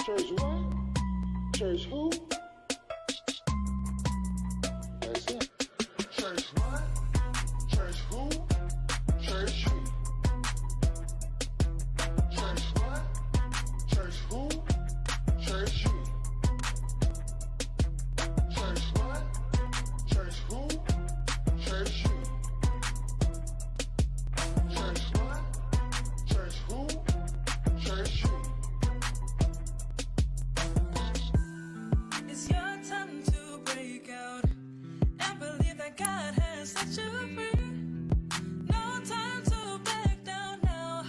Church what? Church who? That's it. Church what? Church who? Church who? Church what? Church who? Church who? Church what? Church who? Church who? Church what? Church who? Church who? It's your time to break out and believe that God has set you free. No time to back down now,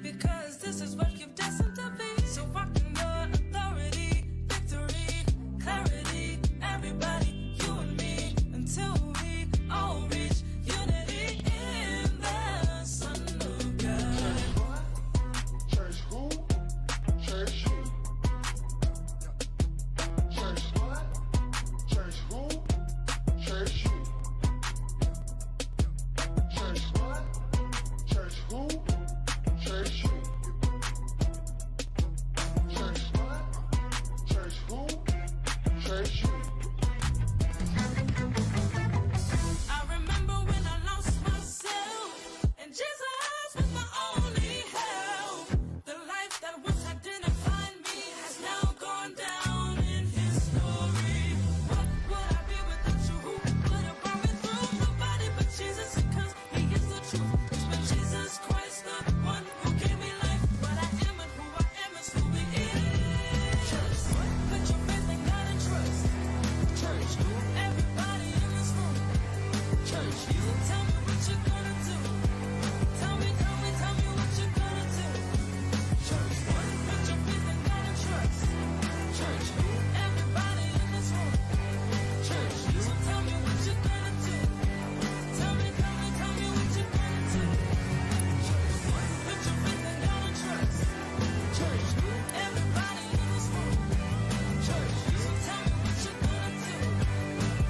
because this is what you've destined to be. So walk in your authority, victory, clarity, everybody, you and me, until we all reach unity in the Son of God. Church who? Church who? Church what? Church who? Church who? Church what? Church who? Church who? Church what? Church who? Church who? I remember when I lost myself, and Jesus was my only help. The life that once identified me has now gone down in history. What would I be without you? Who would have brought me through? Nobody but Jesus, because He is the truth. It's been Jesus Christ, the one who gave me life. What I am and who I am is who He is. Church, put your faith in God and trust. Church, everybody in this room. Church, you tell me what you're gonna do. Tell me what you're gonna do. Church, put your faith in God and trust. Church, everybody in this room. Church, you tell me what you're gonna do. Tell me what you're gonna do. Church, put your faith in God and trust. Church, everybody in this room. Church, you tell me what you're gonna do.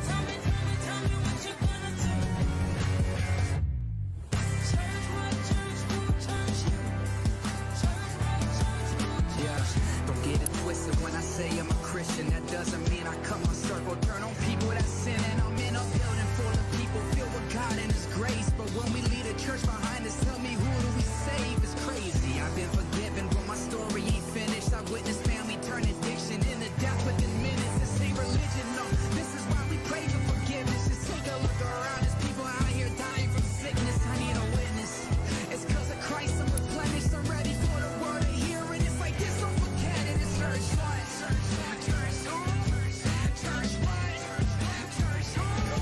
Tell me what you're gonna do. Church what? Church who? Church you. Church what? Church who? Yeah, don't get it twisted when I say I'm a Christian. That doesn't mean I cut my circle, turn on people that sin. And I'm in a building full of people filled with God and His grace. But when we leave the church behind us, tell me who do we save? It's crazy. I've been forgiven, but my story ain't finished. I've witnessed family turn addiction into death within minutes. This ain't religion, no. This is why we pray for forgiveness. Just take a look around. There's people out here dying from sickness. I need a witness. It's cause of Christ I'm replenished. I'm ready for the word to hear it. It's like this, don't forget it. It's church what? Church what? Church who? Church what? Church who?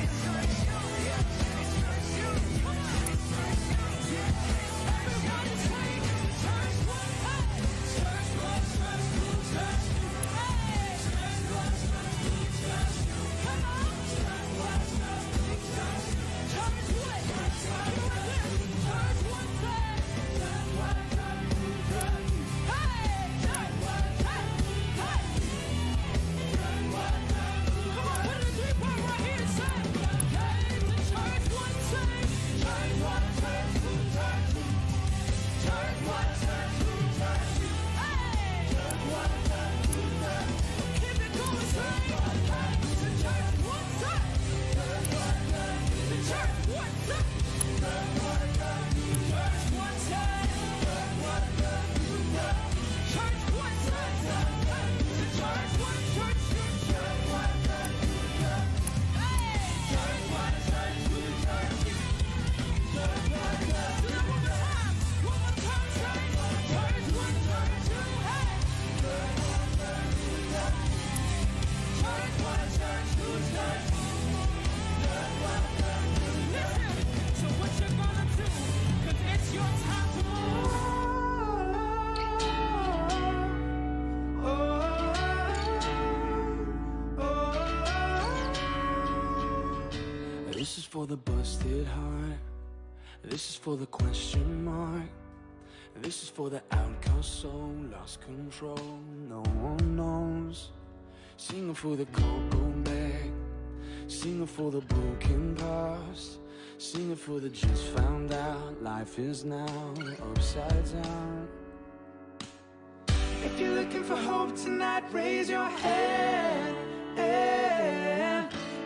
It's church who? Yeah. It's church who? It's church who? Yeah. Everybody say, church what? Hey. Church what? Church who? Church who? Hey. Church what? Church who? Church who? Come on. Church what? Church who? Church who? Church what? Church what? Church what? Say. Church what? Church who? Church who? Hey. Church what? Hey. Hey. Church what? Church who? Come on, put it in 3 part right here. Say, hey, to church what? Say. Church what? Church who? Church who? Church what? Church who? Church who? Hey. Church what? Church who? Church who? Keep it going, say. To church what? Say. Church what? Church who? To church what? Say. Church what? Church who? Church what? Say. Church what? Church who? Church what? Say. To church what? Church who? Church what? Church who? Hey. Church what? Church who? Church who? Church what? Church who? One more time. One more time. Say. Church what? Church who? Hey. Church what? Church who? Church who? Church what? Church who? Church who? Church what? Church who? Listen. So what you gonna do? 'Cause it's your time to This is for the busted heart. This is for the question mark. This is for the outcast soul, lost control, no one knows. Singing for the cocoa bag, singing for the broken past, singing for the just found out life is now upside down. If you're looking for hope tonight, raise your hand.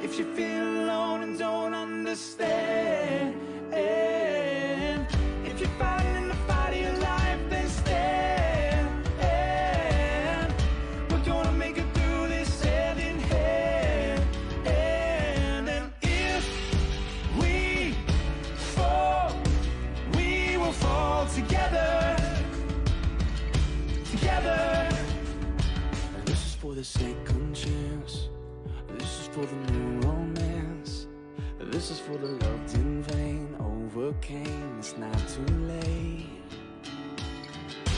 If you feel alone and don't understand, if you're fighting in the fight of your life, then stand. We're gonna make it through this hand in hand. And if we fall, we will fall together. Together. This is for the second chance. This is for the new romance. This is for the loved in vain, overcame. It's not too late.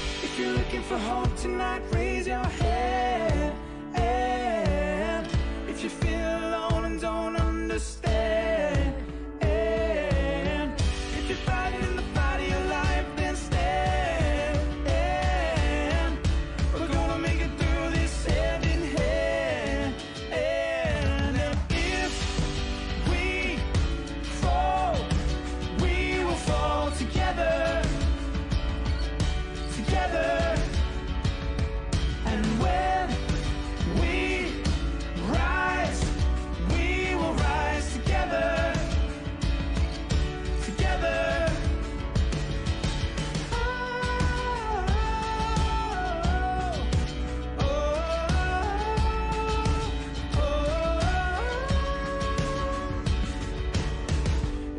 If you're looking for hope tonight, raise your hand. If you feel alone and don't understand, if you're fighting in the fight of your life, then stand. We're gonna make it through this hand in hand. And if we fall, we will fall together. Together. And when we rise, we will rise together. Together.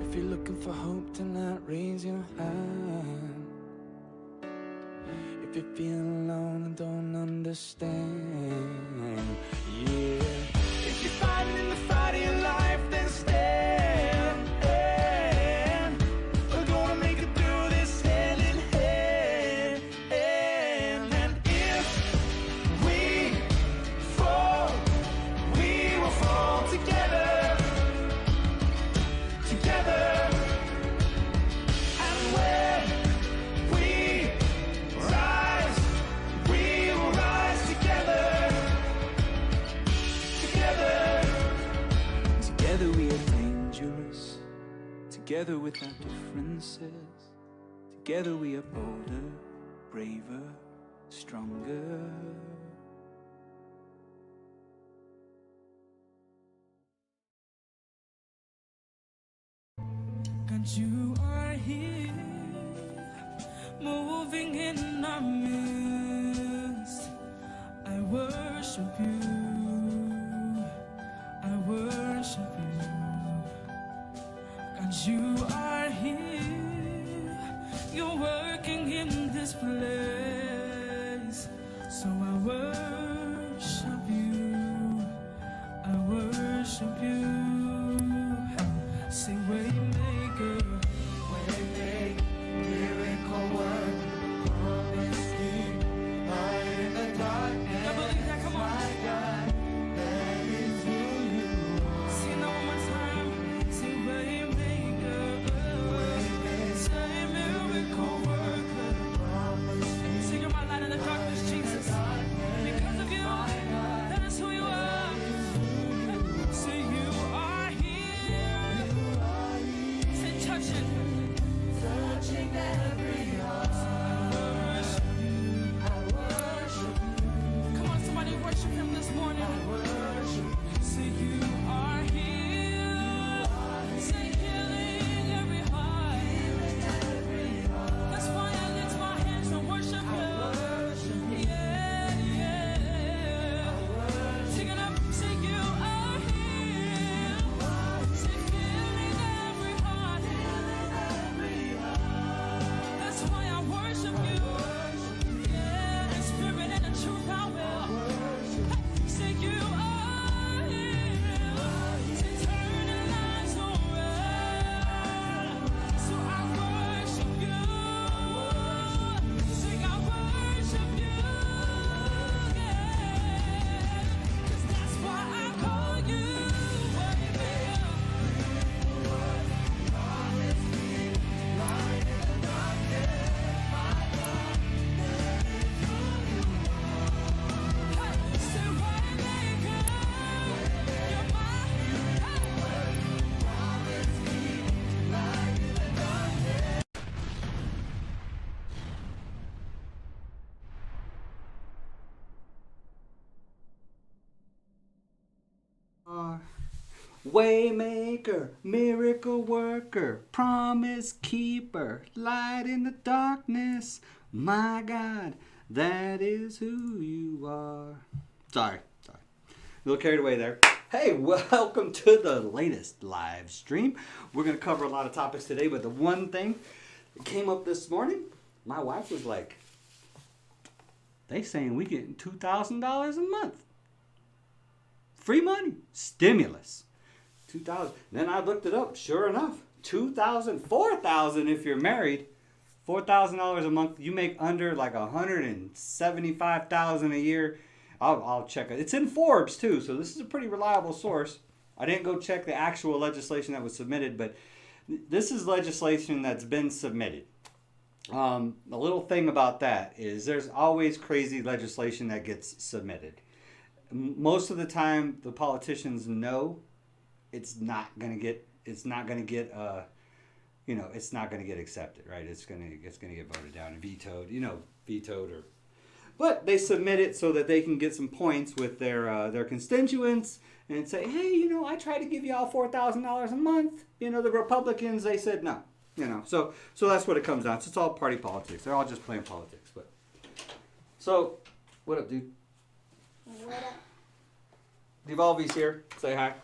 If you're looking for hope tonight, raise your hand. If you feel alone and don't understand, yeah. If you're fighting in the fight of your life, then stand. We're gonna make it through this hand in hand. And if we fall, we will fall together. Together. And when we rise, we will rise together. Together. Together we are dangerous. Together with our differences. Together we are bolder, braver, stronger. God, you are here, moving in our midst. I worship you. I worship you. God, you are here. You're working in this place. So I worship you. I worship you. Say waymaker, Waymaker, miracle worker, promise keep, light in the darkness. I believe that, come on. My God, that is who you are. Sing that one more time. Say waymaker, say miracle worker. Promise keep, Sing you're my light in the darkness, Jesus. Because Waymaker, miracle worker, promise keeper, light in the darkness. My God, that is who you are. Sorry. A little carried away there. Hey, welcome to the latest live stream. We're going to cover a lot of topics today, but the one thing that came up this morning, my wife was like, they saying we getting $2,000 a month. Free money. Stimulus. 2,000. Then I looked it up. Sure enough, 2,000, 4,000 if you're married. $4,000 a month. You make under like 175,000 a year. I'll check it. It's in Forbes too, so this is a pretty reliable source. I didn't go check the actual legislation that was submitted, but this is legislation that's been submitted. A little thing about that is there's always crazy legislation that gets submitted. Most of the time, the politicians know it's not gonna get accepted, right? It's gonna get voted down and vetoed, but they submit it so that they can get some points with their constituents and say, hey, I tried to give you all $4,000 a month. The Republicans, they said no. So that's what it comes down to. It's all party politics. They're all just playing politics. But so, what up, dude? What up? Devolvy's here. Say hi.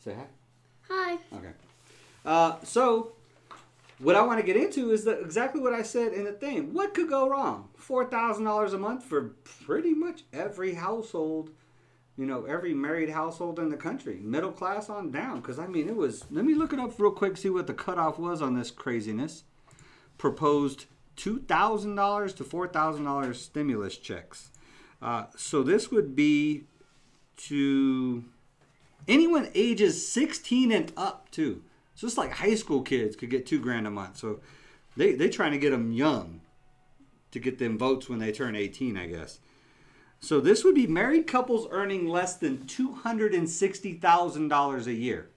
Say hi. Hi. Okay. So, what I want to get into is exactly what I said in the thing. What could go wrong? $4,000 a month for pretty much every household, every married household in the country. Middle class on down. Because, let me look it up real quick, see what the cutoff was on this craziness. Proposed $2,000 to $4,000 stimulus checks. So this would be to anyone ages 16 and up too. So it's like high school kids could get $2,000 a month. So they trying to get them young to get them votes when they turn 18, I guess. So this would be married couples earning less than $260,000 a year.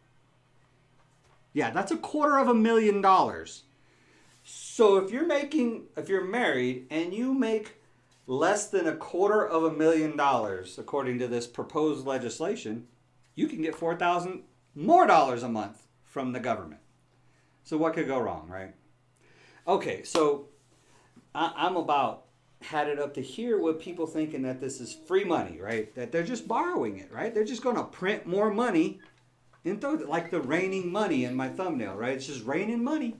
Yeah, that's $250,000. So if you're married and you make less than $250,000, according to this proposed legislation, you can get $4,000 more a month from the government. So what could go wrong, right? Okay, so I'm about had it up to here with people thinking that this is free money, right? That they're just borrowing it, right? They're just going to print more money and throw it, like the raining money in my thumbnail, right? It's just raining money.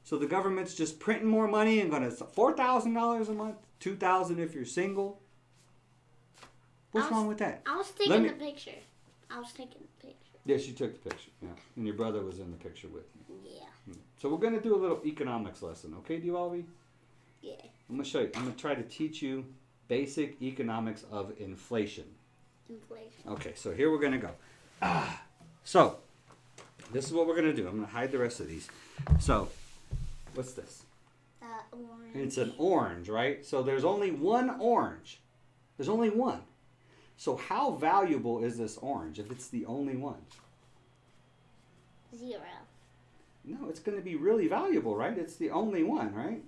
So the government's just printing more money and going to $4,000 a month, $2,000 if you're single. What's wrong with that? I was taking the picture. Yes, you took the picture. Yeah, and your brother was in the picture with me. Yeah. So we're going to do a little economics lesson, okay, Devolvy? Yeah. I'm going to show you. I'm going to try to teach you basic economics of inflation. Okay, so here we're going to go. So, this is what we're going to do. I'm going to hide the rest of these. So, what's this? Orange. It's an orange, right? So there's only one orange. There's only one. So how valuable is this orange if it's the only one? 0. No, it's going to be really valuable, right? It's the only one, right?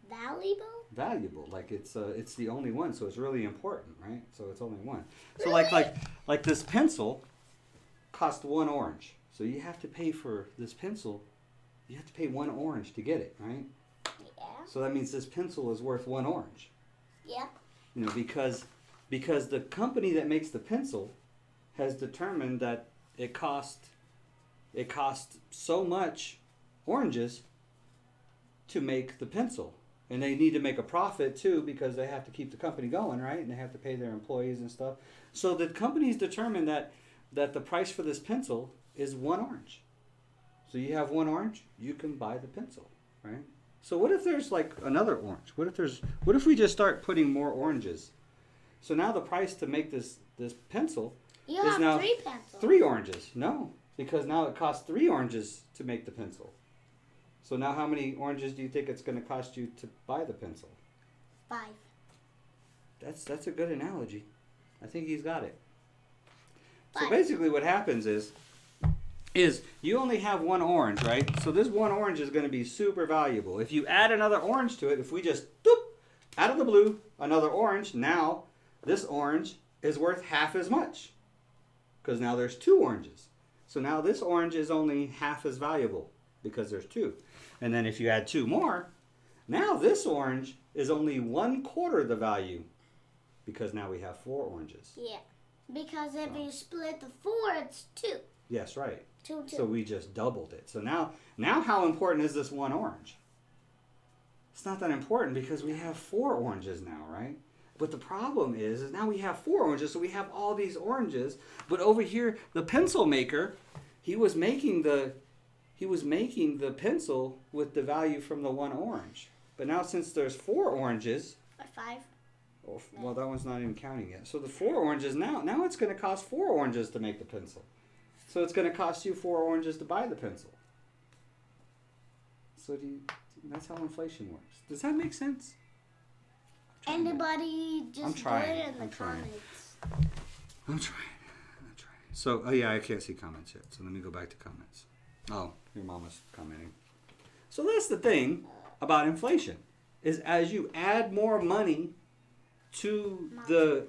Valuable? Valuable, like it's the only one, so it's really important, right? So it's only one. So Really? like this pencil cost 1 orange. So you have to pay for this pencil. You have to pay 1 orange to get it, right? Yeah. So that means this pencil is worth 1 orange. Yeah. Because the company that makes the pencil has determined that it costs so much oranges to make the pencil. And they need to make a profit too because they have to keep the company going, right? And they have to pay their employees and stuff. So the company's determined that the price for this pencil is 1 orange. So you have 1 orange, you can buy the pencil, right? So what if there's like another orange? What if we just start putting more oranges? So now the price to make this pencil You is have now 3 pencils. 3 oranges. No, because now it costs 3 oranges to make the pencil. So now how many oranges do you think it's going to cost you to buy the pencil? 5. That's a good analogy. I think he's got it. So 5. basically what happens is you only have 1 orange, right? So this 1 orange is going to be super valuable. If you add another orange to it, if we just, out of the blue, another orange, now this orange is worth half as much. because now there's 2 oranges. So now this orange is only half as valuable because there's 2. And then if you add 2 more, now this orange is only 1/4 the value because now we have 4 oranges. Yeah. Because if you split the 4, it's 2. Yes, right. 2, 2. So we just doubled it. So now how important is this 1 orange? It's not that important because we have 4 oranges now, right? But the problem is now we have 4 oranges, so we have all these oranges. But over here, the pencil maker, he was making the pencil with the value from the 1 orange. But now since there's 4 oranges, Or 5. well, that one's not even counting yet. So the 4 oranges now it's going to cost 4 oranges to make the pencil. So it's going to cost you 4 oranges to buy the pencil. So that's how inflation works. Does that make sense? Anybody just I'm trying. do it in the I'm trying. comments. I'm trying. So, oh yeah, I can't see comments yet. So let me go back to comments. Oh, your mama's commenting. So that's the thing about inflation is as you add more money to the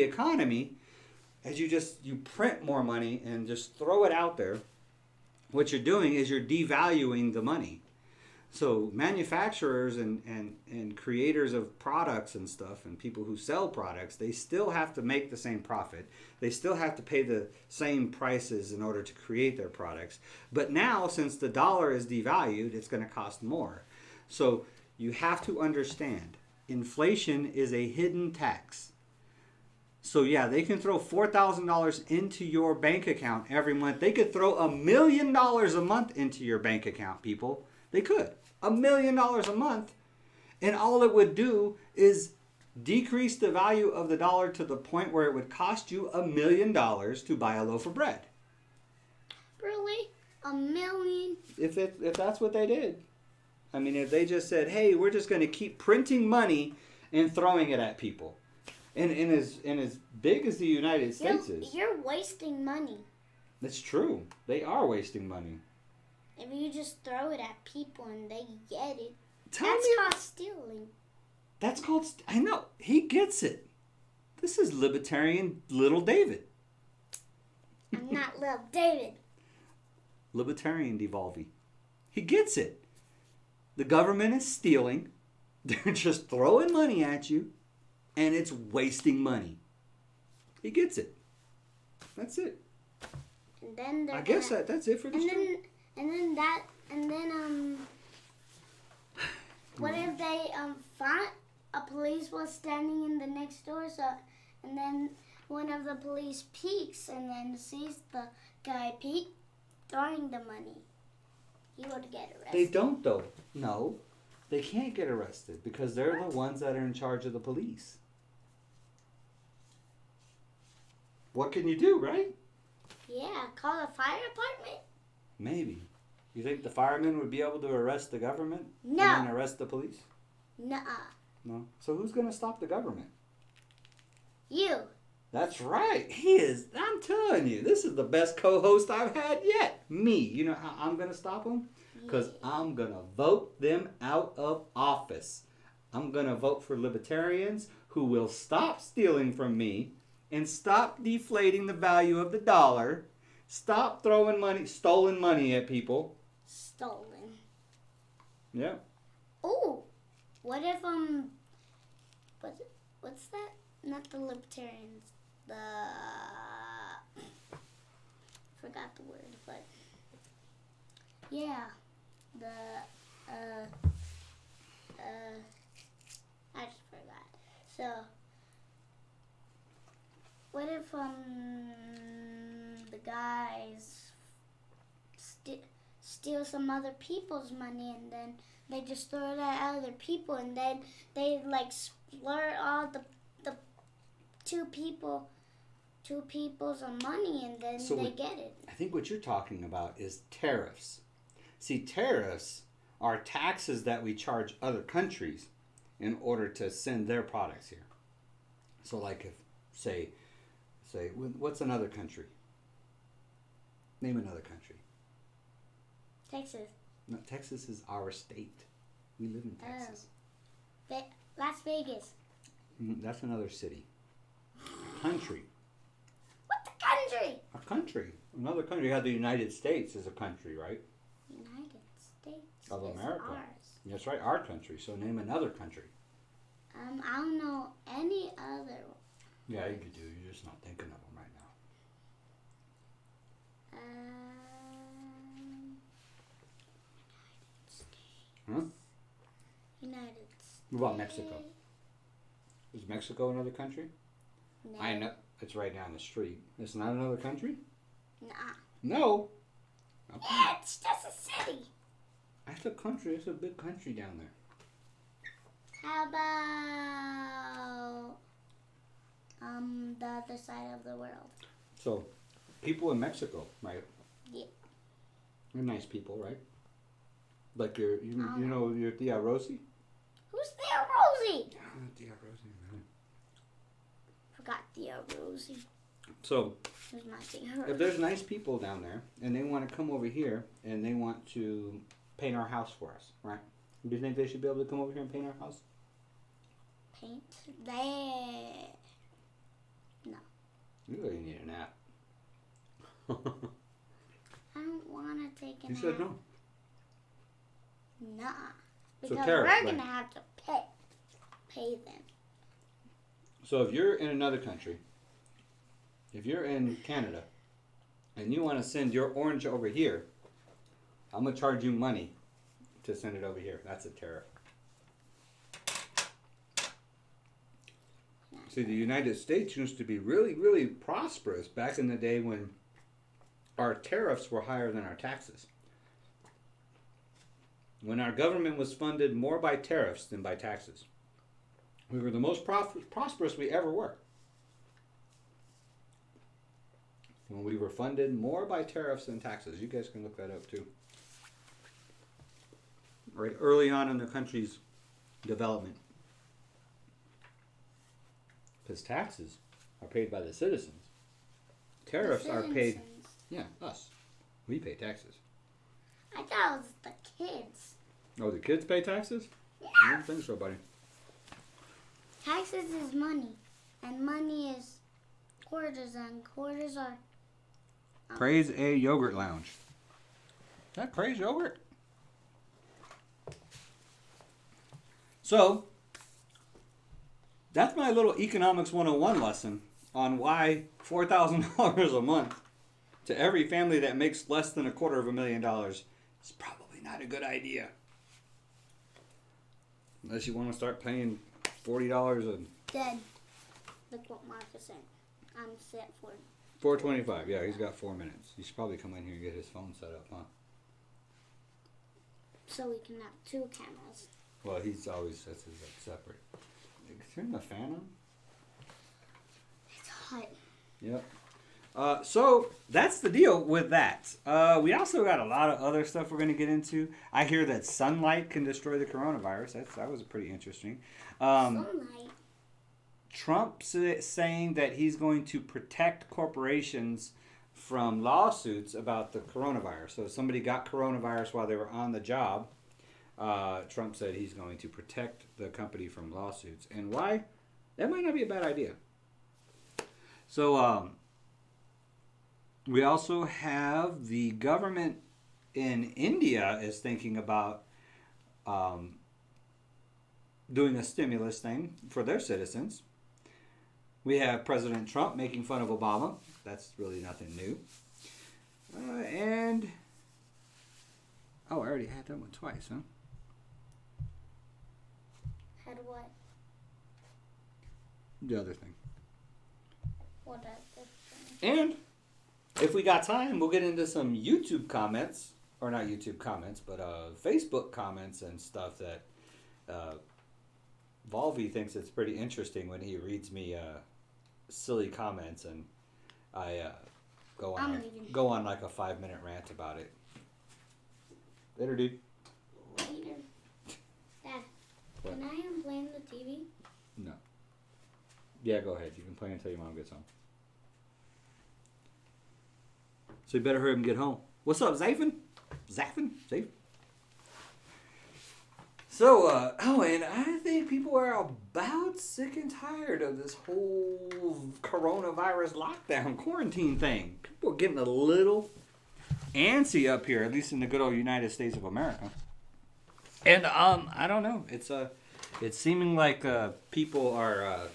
economy, as you print more money and just throw it out there, what you're doing is you're devaluing the money. So manufacturers and creators of products and stuff and people who sell products, they still have to make the same profit. They still have to pay the same prices in order to create their products. But now, since the dollar is devalued, it's going to cost more. So you have to understand, inflation is a hidden tax. So yeah, they can throw $4,000 into your bank account every month. They could throw $1 million a month into your bank account, people. They could. $1 million a month. And all it would do is decrease the value of the dollar to the point where it would cost you $1 million to buy a loaf of bread. Really? $1 million? If that's what they did. I mean, if they just said, hey, we're just going to keep printing money and throwing it at people. And as big as the United States is. You're wasting money. That's true. They are wasting money. If you just throw it at people and they get it, That's called stealing. That's called... I know. He gets it. This is libertarian little David. I'm not little David. Libertarian Devolvey. He gets it. The government is stealing. They're just throwing money at you. And it's wasting money. He gets it. That's it. And then I guess that's it for this show. What if they find a police was standing in the next door, and then one of the police peeks and then sees the guy throwing the money? He would get arrested. They don't though. No. They can't get arrested because they're the ones that are in charge of the police. What can you do, right? Yeah, call the fire department. Maybe. You think the firemen would be able to arrest the government? No. And then arrest the police? Nuh-uh. No. So who's going to stop the government? You. That's right. He is. I'm telling you, this is the best co-host I've had yet. Me. You know how I'm going to stop them? Because I'm going to vote them out of office. I'm going to vote for libertarians who will stop stealing from me and stop deflating the value of the dollar. Stop throwing stolen money at people. Stolen. Yeah. Oh, what if what's that? Not the libertarians. Forgot the word, but yeah, I just forgot. So, what if the guys steal some other people's money and then they just throw it at other people and then they like splurge all the two people's money and then they get it. I think what you're talking about is tariffs. See, tariffs are taxes that we charge other countries in order to send their products here. So like if, say, what's another country? Name another country. Texas. No, Texas is our state. We live in Texas. Las Vegas. That's another city. country. What's a country? A country. Another country. You have the United States as a country, right? United States Of is America. ours. That's right, our country. So name another country. I don't know any other. Yeah, you could do. You're just not thinking of them right now. Huh? United States. What about Mexico? Is Mexico another country? No. I know. It's right down the street. It's not another country? Nah. No. Okay. Yeah, it's just a city. That's a country. It's a big country down there. How about the other side of the world? So, people in Mexico, right? Yeah. They're nice people, right? Like you know your Tia Rosie? Who's Thea Rosie? Tia Rosie, man. Forgot Thea Rosie. So, Who's my Thea if Rosie? there's nice people down there and they want to come over here and they want to paint our house for us, right? Do you think they should be able to come over here and paint our house? Paint there. No. You really need a nap. I don't want to take a You nap. said no. Nuh-uh. So Because Tara, we're right. going to have to pay them. So if you're in another country, if you're in Canada, and you want to send your orange over here, I'm going to charge you money to send it over here. That's a tariff. See, the United States used to be really, really prosperous back in the day when our tariffs were higher than our taxes. When our government was funded more by tariffs than by taxes. We were the most prosperous we ever were. When we were funded more by tariffs than taxes. You guys can look that up too. Right, early on in the country's development. Because taxes are paid by the citizens. Tariffs are paid, Citizens. yeah, us. We pay taxes. I thought it was the kids. Oh, the kids pay taxes? I don't think so, buddy. Taxes is money. And money is quarters. And quarters are... Praise a Yogurt Lounge. Is that Praise Yogurt? So, that's my little Economics 101 lesson on why $4,000 a month to every family that makes less than $250,000 is probably not a good idea. Unless you want to start paying $40 a... Dead. Look what Mark is saying. I'm set for... $4.25. Yeah, he's got 4 minutes. He should probably come in here and get his phone set up, huh? So we can have 2 cameras. Well, he's always sets his up separate. Turn the fan on. It's hot. Yep. So that's the deal with that. We also got a lot of other stuff we're going to get into. I hear that sunlight can destroy the coronavirus. That was pretty interesting. Sunlight. Trump saying that he's going to protect corporations from lawsuits about the coronavirus. So if somebody got coronavirus while they were on the job, Trump said he's going to protect the company from lawsuits. And why? That might not be a bad idea. So we also have the government in India is thinking about doing a stimulus thing for their citizens. We have President Trump making fun of Obama. That's really nothing new. And I already had that one twice, huh? Had what? The other thing. What other thing? And if we got time, we'll get into some YouTube comments, or not YouTube comments, but Facebook comments and stuff that Volvy thinks it's pretty interesting when he reads me silly comments, and I go on like a 5-minute rant about it. Later, dude. Later. Dad, What? can I unplane the TV? No. Yeah, go ahead. You can play until your mom gets home. So you better hurry up and get home. What's up, Zafin? Zafin? So, and I think people are about sick and tired of this whole coronavirus lockdown quarantine thing. People are getting a little antsy up here, at least in the good old United States of America. And I don't know. It's seeming like people are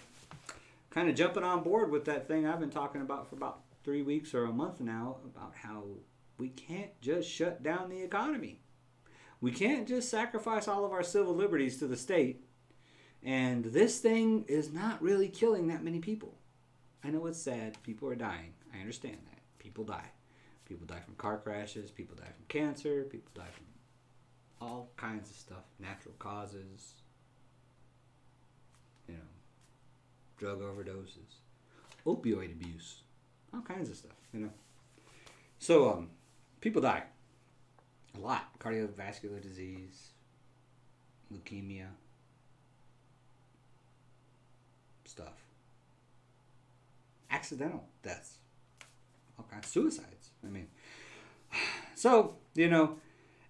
kind of jumping on board with that thing I've been talking about for about 3 weeks or a month now about how we can't just shut down the economy. We can't just sacrifice all of our civil liberties to the state. And this thing is not really killing that many people. I know it's sad. People are dying. I understand that. People die. People die from car crashes. People die from cancer. People die from all kinds of stuff. Natural causes. You know, drug overdoses. Opioid abuse. All kinds of stuff, you know. So, people die. A lot. Cardiovascular disease, leukemia, stuff. Accidental deaths. All kinds of suicides. I mean, so, you know,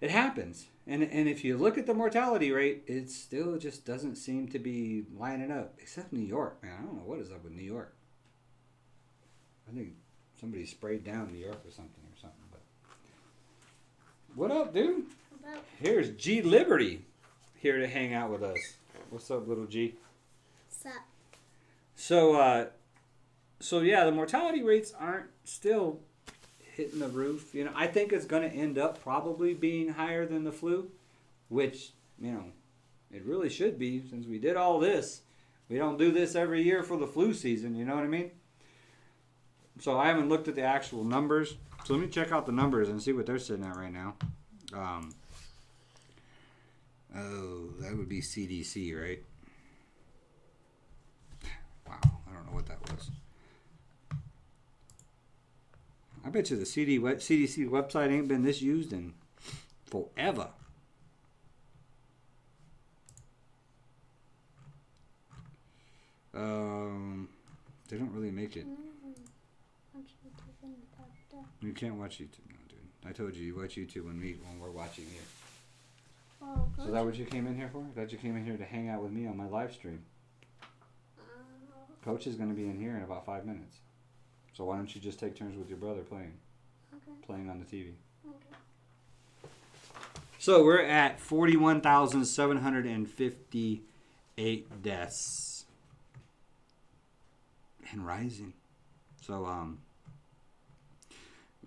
it happens. And if you look at the mortality rate, it still just doesn't seem to be lining up. Except New York, man. I don't know what is up with New York. I think somebody sprayed down New York or something. But what up, dude? About Here's G Liberty here to hang out with us. What's up, little G? sup. So yeah, the mortality rates aren't still hitting the roof. You know, I think it's going to end up probably being higher than the flu, which, you know, it really should be since we did all this. We don't do this every year for the flu season, you know what I mean? So I haven't looked at the actual numbers. So let me check out the numbers and see what they're sitting at right now. Oh, that would be CDC, right? Wow, I don't know what that was. I bet you the CDC website ain't been this used in forever. They don't really make it. You can't watch YouTube now, dude. I told you watch YouTube when we're watching here. Oh, So is that what you came in here for? That you came in here to hang out with me on my live stream? Coach is going to be in here in about 5 minutes. So why don't you just take turns with your brother playing on the TV? Okay. So we're at 41,758 deaths and rising. So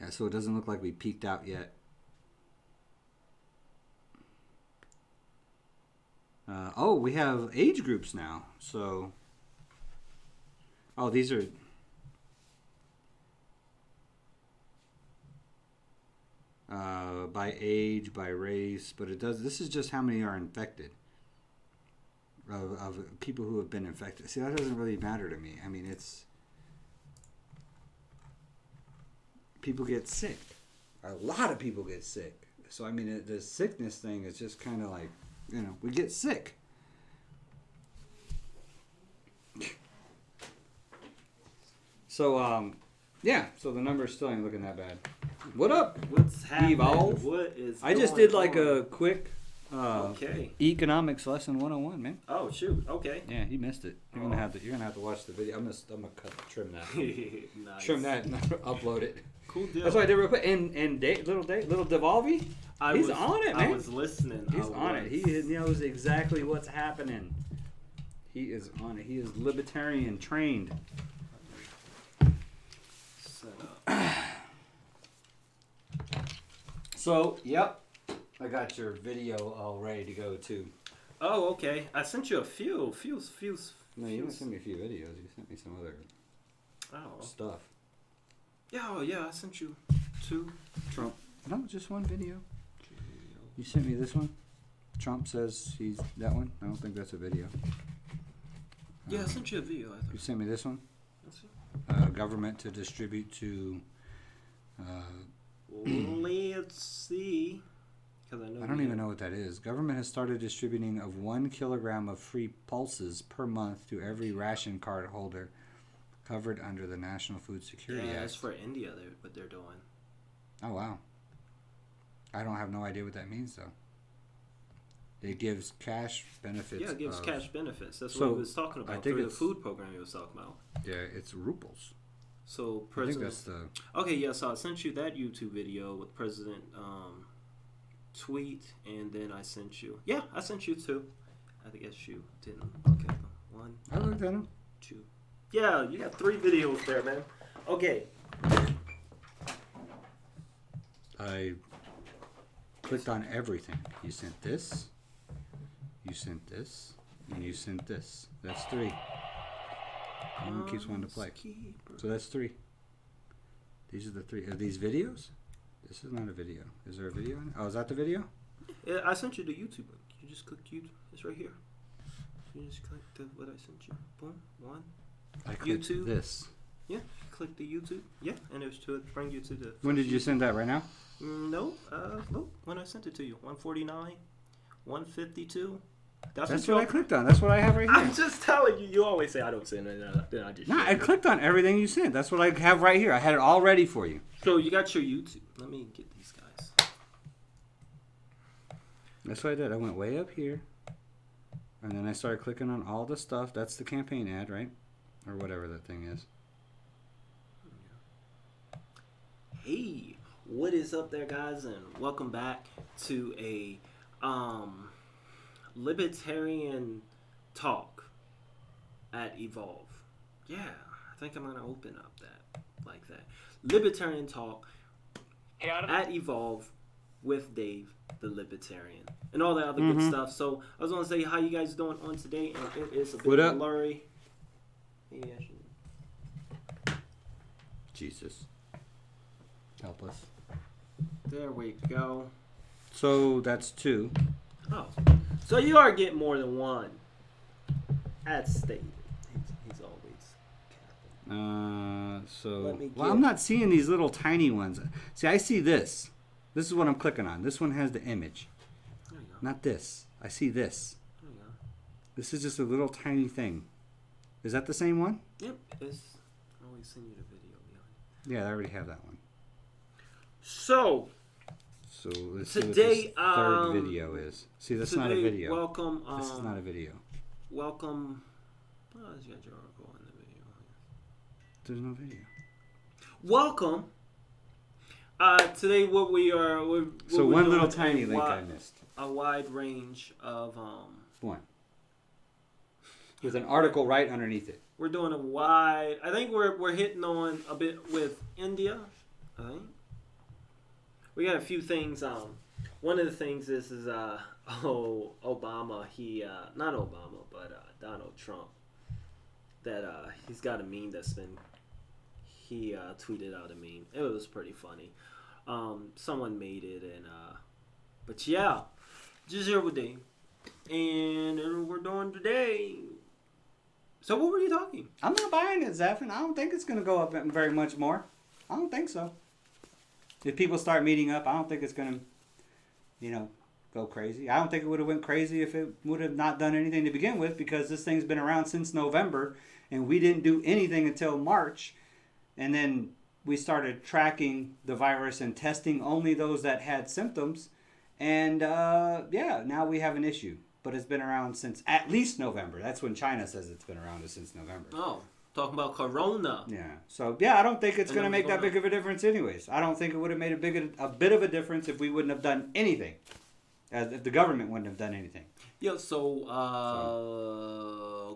yeah, so it doesn't look like we peaked out yet. Oh, we have age groups now. So, oh, these are by age, by race, but it does. This is just how many are infected of people who have been infected. See, that doesn't really matter to me. I mean, it's people get sick. A lot of people get sick. So I mean, the sickness thing is just kind of like, you know, we get sick. So yeah. So the numbers still ain't looking that bad. What up? What's happening? Evolve. What is I just going did like on? a quick Okay. economics lesson 101, man. Oh shoot. Okay. Yeah, you missed it. You're gonna have to watch the video. I'm gonna trim that. Nice. Trim that and upload it. Cool deal. That's what I did real quick. And little Devolvi, he's on it, man. I was listening. He's on it. He knows exactly what's happening. He is on it. He is libertarian trained. Set up. So, yep, I got your video all ready to go too. Oh, okay. I sent you a few. No, you didn't send me a few videos. You sent me some other Oh. stuff. Yeah. Oh, yeah. I sent you 2. Trump. No, just one video. You sent me this one. Trump says he's that one. I don't think that's a video. Yeah, I sent you a video. I You think. sent me this one. That's it. Government to distribute to. Let's see. Because I know. I don't even know what that is. Government has started distributing of 1 kilogram of free pulses per month to every ration card holder covered under the National Food Security Yeah, Act. it's for India. What they're doing. Oh wow. I don't have no idea what that means though. It gives cash benefits. Yeah, it gives cash benefits. That's So, what he was talking I about think through the it's- food program he was talking about. Yeah, it's rubles. So I think President. that's the. Okay, yeah. So I sent you that YouTube video with President tweet, and then I sent you. Yeah, I sent you two. I guess you didn't look at them. One, I looked at him. two. Yeah, you got 3 videos there, man. Okay. I clicked on everything. You sent this. You sent this. And you sent this. That's 3. One keeps wanting to play. So that's 3. These are the 3. Are these videos? This is not a video. Is there a video in it? Oh, is that the video? Yeah, I sent you the YouTube link. You just click YouTube. It's right here. You just click what I sent you. Boom. 1. I clicked YouTube. this. Yeah. Click the YouTube. Yeah, and it was to bring you to the. When did you send that? Right now? No. Look. When I sent it to you, 149, 152. That's you what I clicked on. That's what I have right here. I'm just telling you. You always say I don't send it. Then I just. Nah, show I you. clicked on everything you sent. That's what I have right here. I had it all ready for you. So you got your YouTube. Let me get these guys. That's what I did. I went way up here. And then I started clicking on all the stuff. That's the campaign ad, right? Or whatever that thing is. Hey, what is up there, guys, and welcome back to a libertarian talk at Evolve. Yeah, I think I'm gonna open up that like that. Libertarian talk at Evolve with Dave, the libertarian, and all that other good stuff. So I was gonna say how you guys doing on today, and it is a bit What up? blurry. Yeah, Jesus. Help us. there we go. So that's 2. Oh, so you are getting more than one. As stated, he's always capping. So Let me well, get- I'm not seeing these little tiny ones. See, I see this. This is what I'm clicking on. This one has the image. There you go. Not this. I see this. There you go. This is just a little tiny thing. Is that the same one? Yep, it's. I always send you the video behind. Yeah, I already have that one. So So let's see Today, what this third video is. See, that's not a today, video. Welcome. This is not a video. Welcome. Oh, you got your article in the video. There's no video. Welcome. Today, what we are. What So we're one doing little is tiny link I missed. a wide range of. One. With an article right underneath it. We're doing a wide. I think we're hitting on a bit with India. I think we got a few things. One of the things is Obama. He not Obama, but Donald Trump. That he's got a meme that's been. He tweeted out a meme. It was pretty funny. Someone made it, and but yeah, just here with Dave, and we're doing today. So what were you talking? I'm not buying it, Zephyr. I don't think it's going to go up very much more. I don't think so. If people start meeting up, I don't think it's going to, go crazy. I don't think it would have went crazy if it would have not done anything to begin with, because this thing's been around since November, and we didn't do anything until March. And then we started tracking the virus and testing only those that had symptoms. And, now we have an issue. But it's been around since at least November. That's when China says it's been around since November. Oh, talking about Corona. Yeah. So, I don't think it's And going to then make that what's big of a difference anyways. I don't think it would have made a bit of a difference if we wouldn't have done anything. If the government wouldn't have done anything. Yeah, so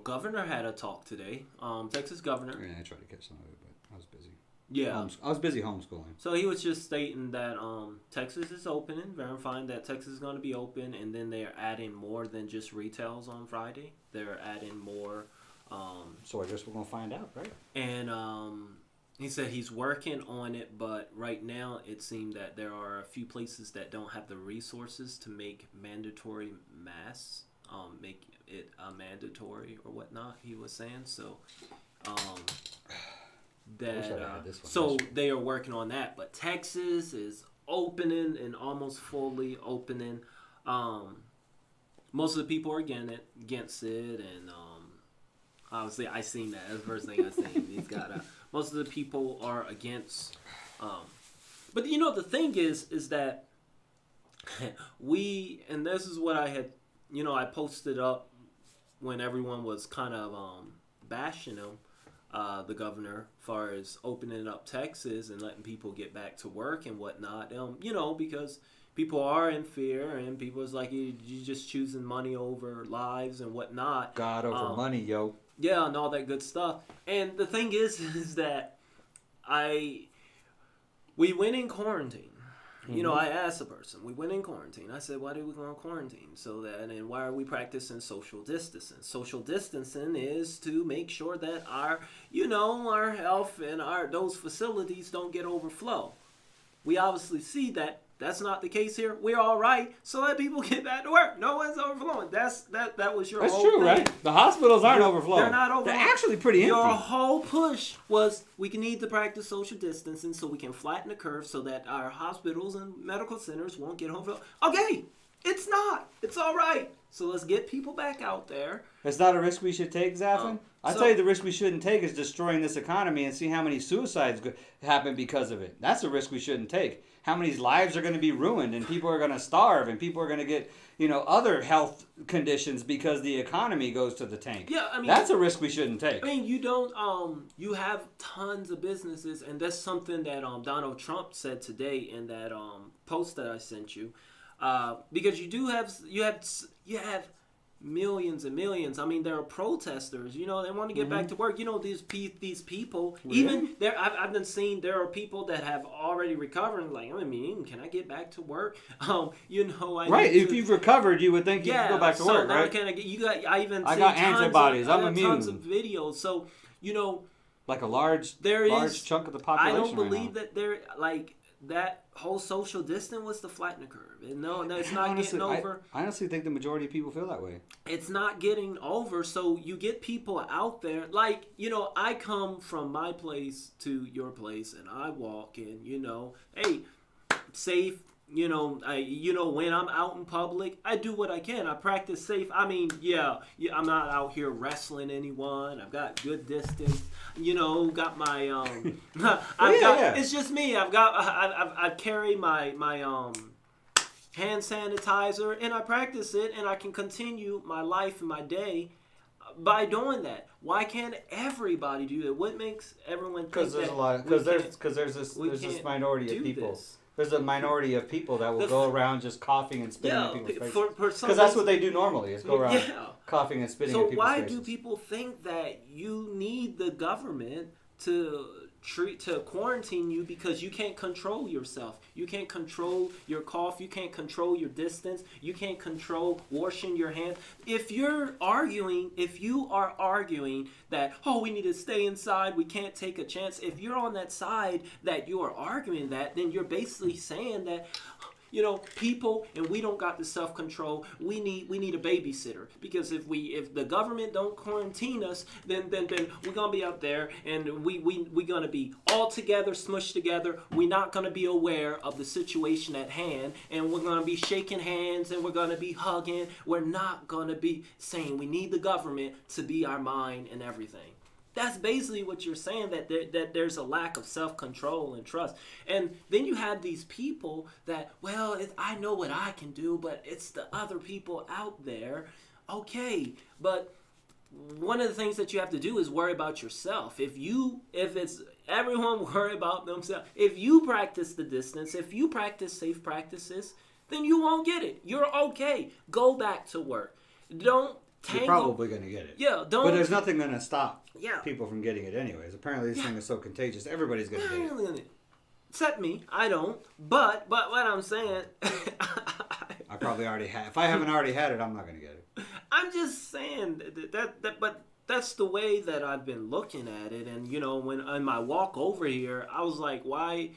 governor had a talk today. Texas governor. Yeah, I tried to catch some of it, but I was busy. Yeah. I was busy homeschooling. So he was just stating that Texas is opening, verifying that Texas is going to be open, and then they're adding more than just retails on Friday. They're adding more. So I guess we're going to find out, right? And he said he's working on it, but right now it seemed that there are a few places that don't have the resources to make mandatory masks, make it mandatory or whatnot, he was saying. So, wish I'd had this one so yesterday. they are working on that, but Texas is opening and almost fully opening. Most of the people are against it, and obviously I seen that. That's the first thing I seen. He's got most of the people are against. But the thing is that we, and this is what I had I posted up when everyone was kind of bashing him, the governor, as far as opening up Texas and letting people get back to work and whatnot. Because people are in fear, and people is like, you just choosing money over lives and whatnot. God over money, yo. Yeah, and all that good stuff. And the thing is that we went in quarantine. I asked a person, we went in quarantine. I said, why did we go in quarantine? And why are we practicing social distancing? Social distancing is to make sure that our health and those facilities don't get overflow. We obviously see that that's not the case here. We're all right, so let people get back to work. No one's overflowing. That was your That's whole true, thing. right? The hospitals aren't overflowing. They're not overflowing. They're actually pretty empty. Your whole push was we need to practice social distancing so we can flatten the curve so that our hospitals and medical centers won't get overflowed. Okay, it's not. It's all right. So let's get people back out there. It's not a risk we should take, Zaffin? I'll tell you the risk we shouldn't take is destroying this economy and see how many suicides happen because of it. That's a risk we shouldn't take. How many lives are going to be ruined, and people are going to starve, and people are going to get, other health conditions because the economy goes to the tank. Yeah, I mean, that's a risk we shouldn't take. I mean, you have tons of businesses, and that's something that Donald Trump said today in that post that I sent you, because you have millions and millions. I mean, there are protesters. They want to get back to work. These people. Really? Even there, I've been seeing there are people that have already recovered. Like, can I get back to work? Right. If you've recovered, you would think you could go back to work, right? I got antibodies. I'm immune. Tons of videos. So like a large chunk of the population. I don't believe that that whole social distance was to flatten the curve. And no, it's not getting over. I honestly think the majority of people feel that way. It's not getting over. So you get people out there. Like, I come from my place to your place and I walk and, hey, safe. When I'm out in public, I do what I can. I practice safe. I mean, I'm not out here wrestling anyone. I've got good distance. Got my It's just me. I carry my hand sanitizer and I practice it, and I can continue my life and my day by doing that. Why can't everybody do that? What makes everyone think that? Because there's this minority of people. There's a minority of people that will go around just coughing and spitting in people's faces. Because that's what they do normally, is go around coughing and spitting in people's faces. So why do people think that you need the government to quarantine you because you can't control yourself? You can't control your cough. You can't control your distance. You can't control washing your hands. If you are arguing that, we need to stay inside, we can't take a chance. If you're on that side that you are arguing that, then you're basically saying that, people, and we don't got the self-control. We need a babysitter, because if the government don't quarantine us, then we're gonna be out there and we gonna be all together, smushed together. We're not gonna be aware of the situation at hand, and we're gonna be shaking hands and we're gonna be hugging. We're not gonna be saying we need the government to be our mind and everything. That's basically what you're saying, that there's a lack of self-control and trust. And then you have these people that, I know what I can do, but it's the other people out there. Okay, but one of the things that you have to do is worry about yourself. If it's everyone worry about themselves, if you practice the distance, if you practice safe practices, then you won't get it. You're okay. Go back to work. You're probably going to get it. Yeah, but there's nothing going to stop people from getting it anyways. Apparently this thing is so contagious, everybody's going to get it. Except me. I don't. But what I'm saying... I probably already have. If I haven't already had it, I'm not going to get it. I'm just saying but that's the way that I've been looking at it. And, when on my walk over here, I was like, why,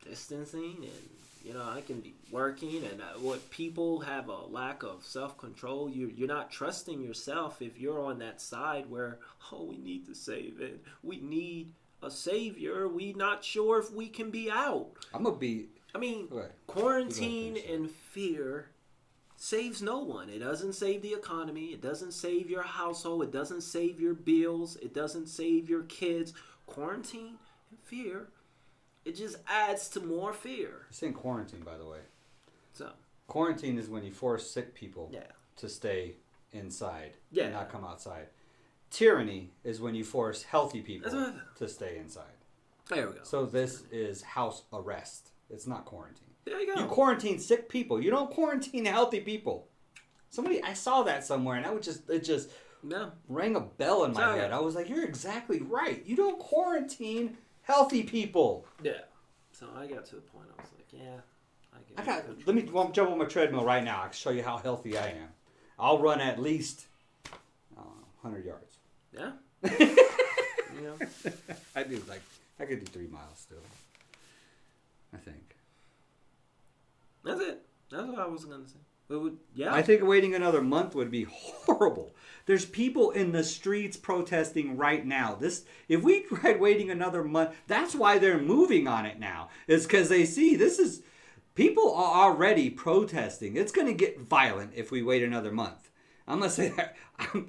distancing and... I can be working, and what people have a lack of self-control. You're not trusting yourself if you're on that side where, we need to save it. We need a savior. We're not sure if we can be out. Quarantine and fear saves no one. It doesn't save the economy. It doesn't save your household. It doesn't save your bills. It doesn't save your kids. Quarantine and fear, it just adds to more fear. It's in quarantine, by the way. So Quarantine is when you force sick people Yeah. to stay inside Yeah. and not come outside. Tyranny is when you force healthy people That's what- to stay inside. There we go. So this is house arrest. It's not quarantine. There you go. You quarantine sick people. You don't quarantine healthy people. I saw that somewhere, and it just Yeah. rang a bell in my Oh, head. yeah. I was like, you're exactly right. You don't quarantine healthy people. Yeah. So I got to the point. I was like, yeah. Let me jump on my treadmill right now. I can show you how healthy I am. I'll run at least 100 yards. Yeah. Yeah. I could do 3 miles still. I think. That's it. That's what I was gonna say. It would, yeah. I think waiting another month would be horrible. There's people in the streets protesting right now. If we tried waiting another month, that's why they're moving on it now. It's because they see people are already protesting. It's going to get violent if we wait another month. I'm going to say that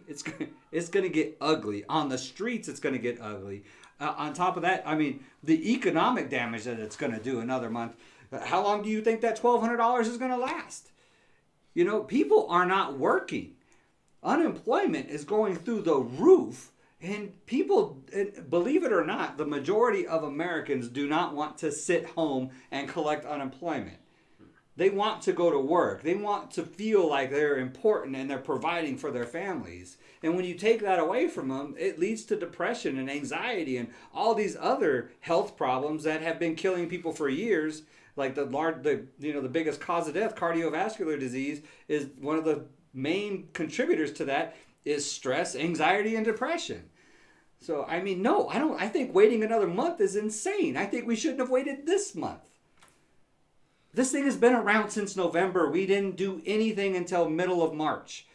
it's going to get ugly. On the streets, it's going to get ugly. On top of that, I mean, the economic damage that it's going to do another month. How long do you think that $1,200 is going to last? You know, people are not working. Unemployment is going through the roof. And people, believe it or not, the majority of Americans do not want to sit home and collect unemployment. They want to go to work. They want to feel like they're important and they're providing for their families. And when you take that away from them, it leads to depression and anxiety and all these other health problems that have been killing people for years. Like the biggest cause of death, cardiovascular disease, is one of the main contributors to that is stress, anxiety, and depression. So, I mean, no, I think waiting another month is insane. I think we shouldn't have waited this month. This thing has been around since November. We didn't do anything until middle of March.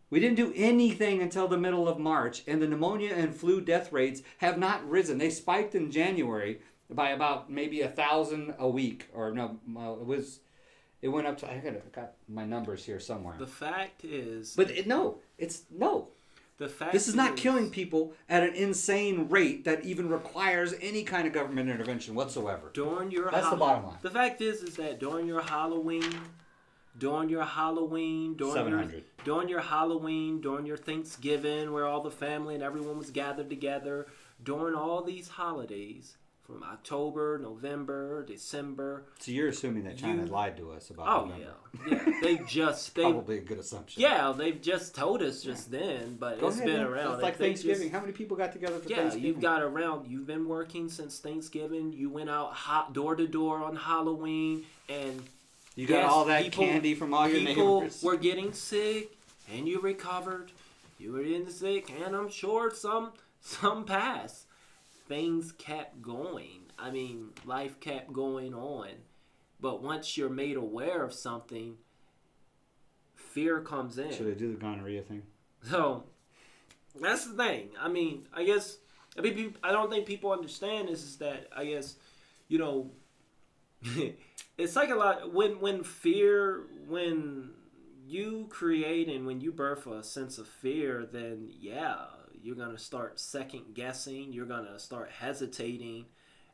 We didn't do anything until the middle of March, and the pneumonia and flu death rates have not risen. They spiked in January by about maybe 1,000 a week, or no, it went up to, I got my numbers here somewhere. The fact is, But no. the fact This is not killing people at an insane rate that even requires any kind of government intervention whatsoever. That's the bottom line. The fact is that during your Halloween, during your Thanksgiving, where all the family and everyone was gathered together, during all these holidays, from October, November, December. So you're assuming that China lied to us about November. Yeah. They Probably a good assumption. Yeah, they've just told us just then, but Go it's ahead, been man. around. It's like Thanksgiving. How many people got together for Thanksgiving? You've got around. You've been working since Thanksgiving. You went out door to door on Halloween, and you got all that candy from all your neighbors. People were getting sick, and you recovered. You were getting sick, and I'm sure some passed. Things kept going. I mean, life kept going on. But once you're made aware of something, fear comes in. Should I do the gonorrhea thing? So, that's the thing. I mean, I don't think people understand this, is that, I guess, you know, it's like a lot, when you create and when you birth a sense of fear, then yeah, you're going to start second guessing, you're going to start hesitating.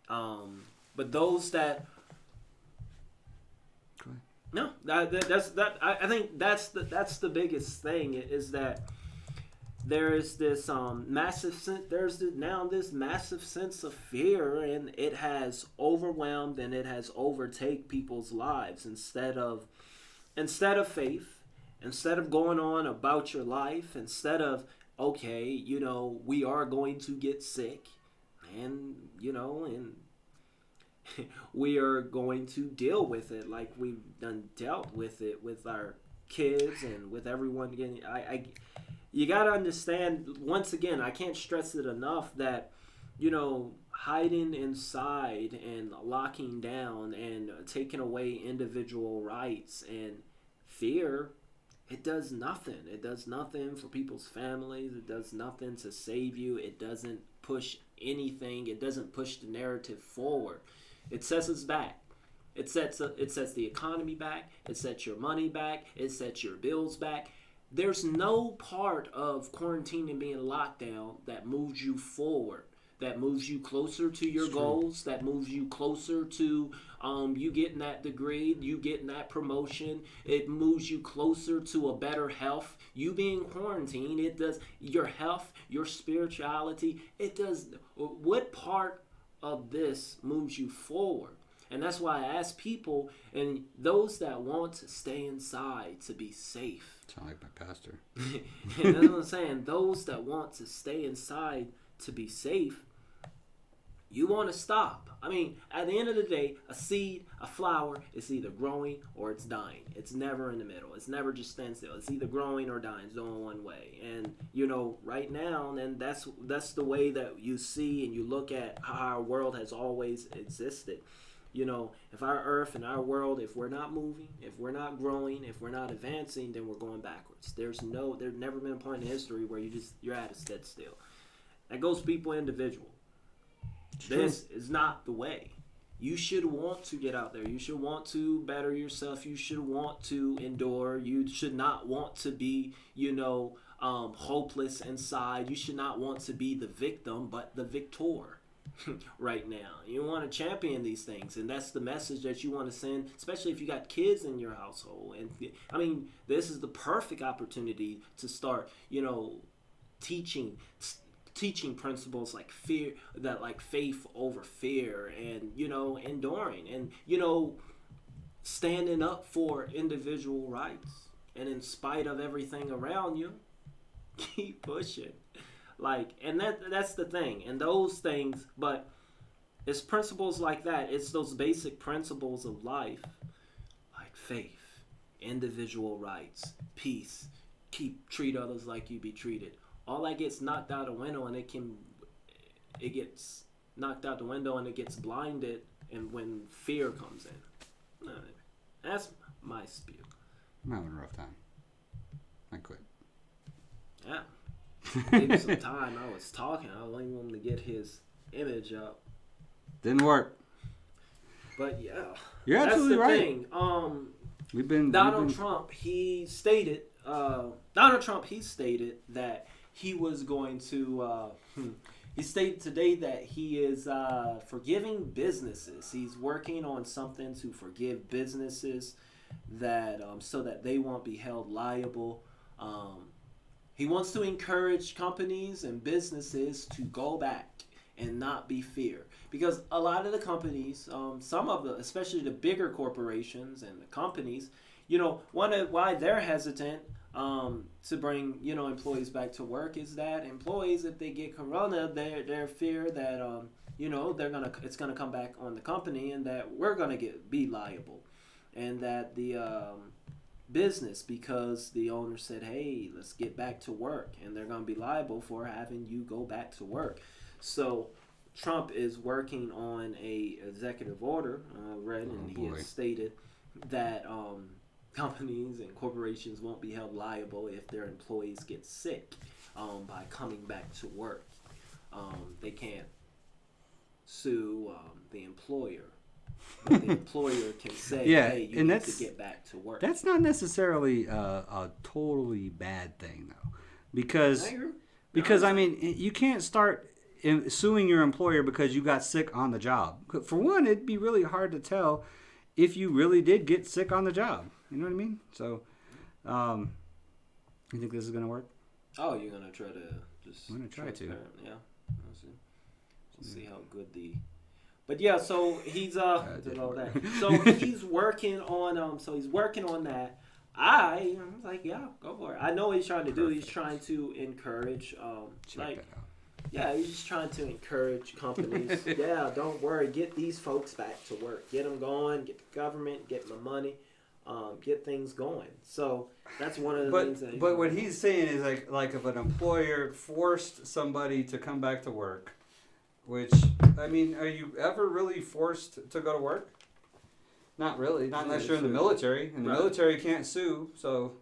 But those that, no, I think that's the biggest thing, is that there is this massive sense of fear, and it has overwhelmed and it has overtaken people's lives instead of faith, instead of going on about your life, instead of, okay, you know, we are going to get sick, and you know, and we are going to deal with it like we've dealt with it with our kids and with everyone getting. You got to understand, once again, I can't stress it enough, that, you know, hiding inside and locking down and taking away individual rights and fear, it does nothing. It does nothing for people's families. It does nothing to save you. It doesn't push anything. It doesn't push the narrative forward. It sets us back. It sets the economy back. It sets your money back. It sets your bills back. There's no part of quarantine and being locked down that moves you forward. that moves you closer to your goals, that moves you closer to you getting that degree, you getting that promotion. It moves you closer to a better health. You being quarantined, it does your health, your spirituality. It does. What part of this moves you forward? And that's why I ask people, and those that want to stay inside to be safe. Sound like my pastor. And that's what I'm saying. Those that want to stay inside to be safe, you want to stop. I mean, at the end of the day, a seed, a flower, it's either growing or it's dying. It's never in the middle. It's never just stand still. It's either growing or dying. It's only one way. And, you know, right now, and that's the way that you see and you look at how our world has always existed. You know, if our earth and our world, if we're not moving, if we're not growing, if we're not advancing, then we're going backwards. There's never been a point in history where you're at a stead still. That goes people individual. This is not the way. You should want to get out there. You should want to better yourself. You should want to endure. You should not want to be, hopeless inside. You should not want to be the victim, but the victor. Right now, you want to champion these things, and that's the message that you want to send, especially if you got kids in your household. And I mean, this is the perfect opportunity to start, teaching principles like fear, that like faith over fear, and enduring, and standing up for individual rights, and in spite of everything around you, keep pushing. And that's the thing, and those things, but it's principles like that. It's those basic principles of life, like faith, individual rights, peace, treat others like you be treated. All that gets knocked out the window, and it gets knocked out the window, and it gets blinded, and when fear comes in. That's my spiel. I'm having a rough time. I quit. Yeah. Gave me some time. I was talking. I was waiting for him to get his image up. Didn't work. But yeah, you're absolutely right. Thing. Donald Trump. He stated that he was going to. He stated today that he is forgiving businesses. He's working on something to forgive businesses that so that they won't be held liable. He wants to encourage companies and businesses to go back and not be fear. Because a lot of the companies, especially the bigger corporations and the companies, why they're hesitant to bring, employees back to work is that employees, if they get corona, they're fear that, it's gonna come back on the company, and that we're gonna be liable, and that the business, because the owner said, hey, let's get back to work, and they're going to be liable for having you go back to work. So Trump is working on a executive order, he has stated that companies and corporations won't be held liable if their employees get sick by coming back to work. They can't sue the employer. But the employer can say, hey, you need to get back to work. That's not necessarily a totally bad thing, though. Because you can't start suing your employer because you got sick on the job. For one, it'd be really hard to tell if you really did get sick on the job. You know what I mean? So, you think this is going to work? Oh, you're going to try to just... I'm going to try to. Yeah. We'll see how good the... But yeah, so he's did all that. So he's working on that. I'm like, yeah, go for it. I know what he's trying to do. He's trying to encourage he's just trying to encourage companies. Yeah, don't worry, get these folks back to work. Get them going, get the government, get the money, get things going. So that's one of the things that But what he's saying is like if an employer forced somebody to come back to work, which, I mean, are you ever really forced to go to work? Not really. Not unless you're in the military. And the military can't sue, so...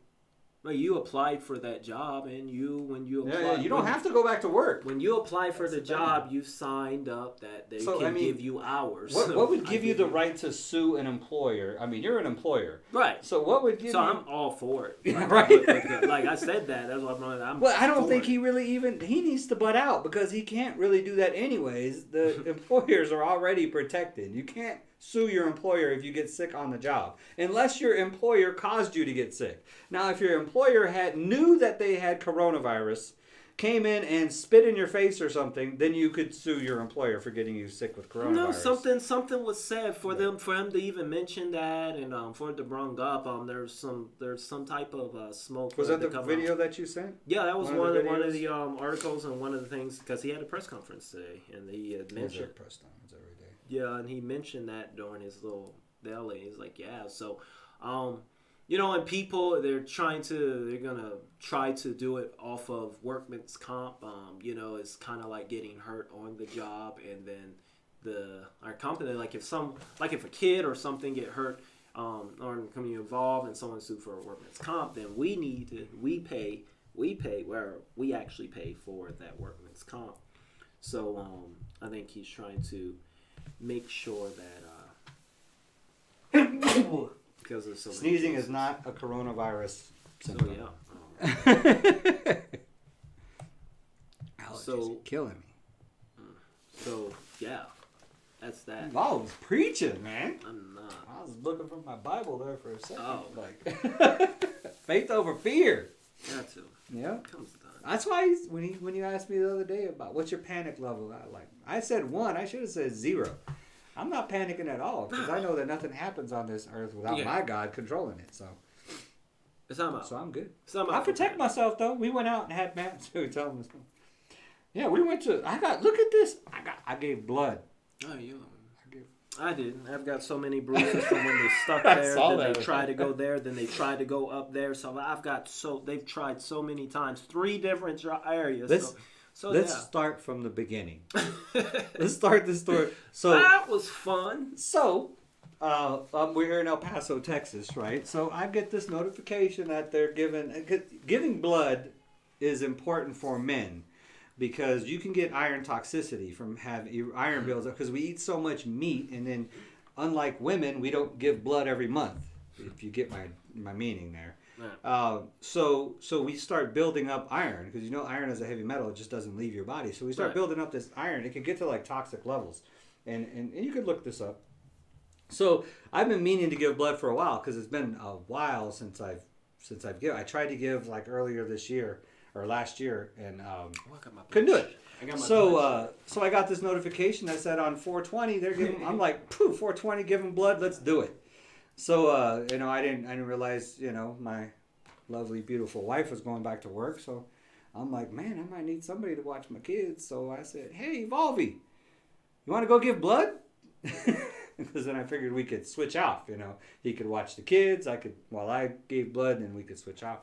Well, you applied for that job, and when you apply, Yeah, you don't have to go back to work. When you apply for That's the the thing. job, you signed up that they So, can I mean, give you hours. What would I give you the right to sue an employer? I mean, you're an employer. Right. So what would give So you... I'm all for it. Yeah, Like, right. like I said that. That's what I'm Well, I don't for think it. he really even... He needs to butt out because he can't really do that anyways. The employers are already protected. You can't sue your employer if you get sick on the job. Unless your employer caused you to get sick. Now, if your employer knew that they had coronavirus, came in and spit in your face or something, then you could sue your employer for getting you sick with coronavirus. No, something was said for him to even mention that, and for it to bring up. There's some type of smoke. Was that the come video out. that you sent? Yeah, that was One one of of the the videos? articles and one of the things because he had a press conference today, and he had mentioned. Press conference every day. Yeah, and he mentioned that during his little deli. He's like, yeah, so, and people they're gonna try to do it off of workman's comp. It's kind of like getting hurt on the job, and then our company, like if a kid or something get hurt, or becoming involved, and someone sued for a workman's comp, then we pay where we actually pay for that workman's comp. So I think he's trying to make sure that because of so many Sneezing cases. is not a coronavirus So symptom. yeah. Allergies So- are killing me. So yeah, that's that. I was preaching, man. I'm not. I was looking for my Bible there for a second. Oh. Like faith over fear. Got to. Yeah. Comes time. That's why when you asked me the other day about what's your panic level, I said 1. I should have said 0. I'm not panicking at all because I know that nothing happens on this earth without Yeah. my God controlling it. So I'm good. I protect myself though. We went out and had Matt too. Tell him this. Yeah, we went to. Look at this. I gave blood. Oh, you. I gave, I didn't. I've got so many bruises from when they stuck I there. saw Then that. they tried to go there. Then they tried to go up there. So they've tried so many times. 3 different areas. Let's start from the beginning. Let's start the story. So that was fun. So, we're here in El Paso, Texas, right? So I get this notification that they're giving blood is important for men because you can get iron toxicity from having iron builds up because we eat so much meat, and then unlike women, we don't give blood every month. If you get my meaning there. Right. So we start building up iron because iron is a heavy metal; it just doesn't leave your body. So we start Right. building up this iron. It can get to like toxic levels, and you could look this up. So I've been meaning to give blood for a while because it's been a while since I've given. I tried to give like earlier this year or last year, and couldn't do it. I got my So I got this notification that said on 420 they're giving. I'm like, 420, give them blood. Let's do it. So I didn't realize my lovely beautiful wife was going back to work. So I'm like, man, I might need somebody to watch my kids. So I said, hey, Volvy, you want to go give blood? Because then I figured we could switch off. He could watch the kids. While I gave blood, and we could switch off.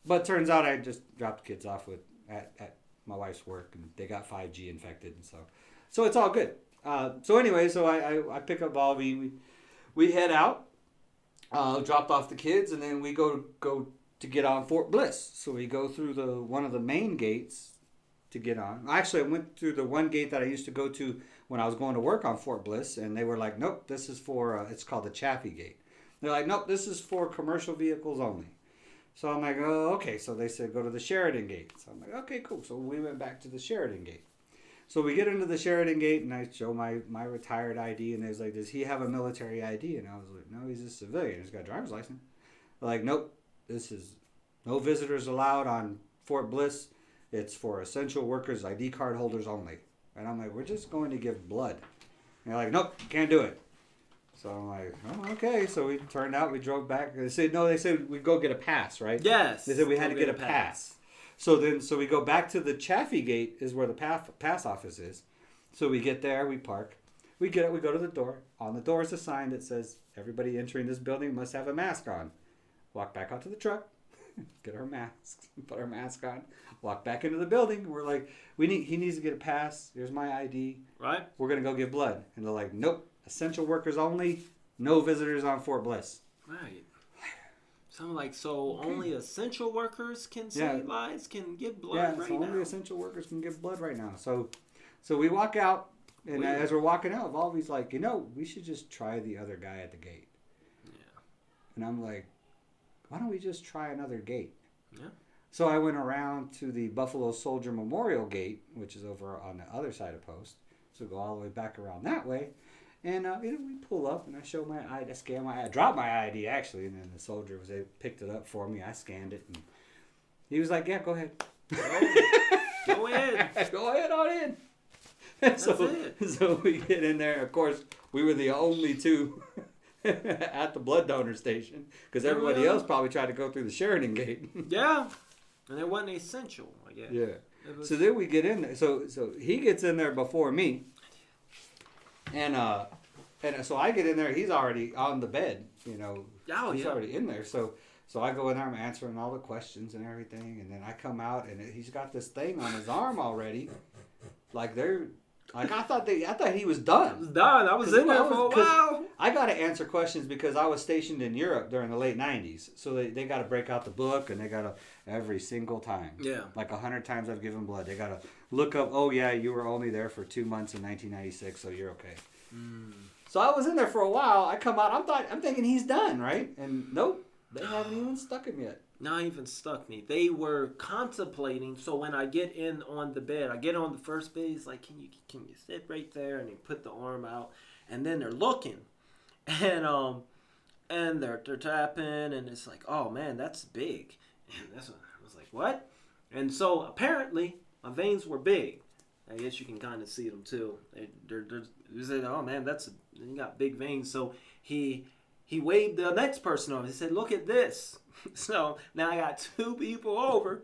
But turns out I just dropped the kids off at my wife's work, and they got 5G infected, and so it's all good. So anyway, I pick up Volvy. We head out, dropped off the kids, and then we go to get on Fort Bliss. So we go through one of the main gates to get on. Actually, I went through the one gate that I used to go to when I was going to work on Fort Bliss, and they were like, nope, this is for, it's called the Chaffee Gate. They're like, nope, this is for commercial vehicles only. So I'm like, oh, okay. So they said, go to the Sheridan Gate. So I'm like, okay, cool. So we went back to the Sheridan Gate. So we get into the Sheridan Gate, and I show my retired ID, and they're like, does he have a military ID? And I was like, no, he's a civilian. He's got a driver's license. They're like, nope, this is no visitors allowed on Fort Bliss. It's for essential workers, ID card holders only. And I'm like, we're just going to give blood. And they're like, nope, can't do it. So I'm like, oh, okay. So we turned out, we drove back. They said we'd go get a pass, right? Yes. They said we had to get a pass. So we go back to the Chaffee Gate is where the pass office is. So we get there, we park. We go to the door. On the door is a sign that says, everybody entering this building must have a mask on. Walk back out to the truck, get our masks, put our mask on, walk back into the building. We're like, he needs to get a pass. Here's my ID. Right. We're going to go give blood. And they're like, nope, essential workers only, no visitors on Fort Bliss. Right. So I'm like, so only essential workers can Yeah. save lives, can give blood Yeah, right so only now. essential workers can give blood right now. So we walk out, and Weird. as we're walking out, Volvy's like, we should just try the other guy at the gate. Yeah. And I'm like, why don't we just try another gate? Yeah. So I went around to the Buffalo Soldier Memorial Gate, which is over on the other side of Post. So go all the way back around that way. And we pull up, and I show my ID. I scan my ID. I dropped my ID, actually. And then the soldier picked it up for me. I scanned it. And he was like, yeah, go ahead. Go ahead. Go ahead on in. That's it. So we get in there. Of course, we were the only two at the blood donor station because everybody Really? else probably tried to go through the Sheridan Gate. Yeah. And it wasn't essential, I guess. Yeah. It was- So then we get in there. So he gets in there before me, and so I get in there. He's already on the bed. Oh, He's yeah. already in there. So I go in there. I'm answering all the questions and everything, and then I come out, and he's got this thing on his arm already. I thought he was I was done. done. I was in there for a while. I got to answer questions because I was stationed in Europe during the late 90s. So they got to break out the book, and they got to, every single time. Yeah. Like 100 times I've given blood. They got to look up, oh yeah, you were only there for 2 months in 1996, so you're okay. So I was in there for a while. I come out, I'm thinking he's done, right? And nope, they haven't even stuck him yet. Not even stuck me. They were contemplating. So when I get in on the bed, I get on the first bed. He's like, "Can you sit right there?" And they put the arm out, and then they're looking, and they're tapping, and it's like, "Oh man, that's big." And that's what I was like, "What?" And so apparently my veins were big. I guess you can kind of see them too. They said, "Oh man, you got big veins." So he waved the next person over. He said, "Look at this." So now I got two people over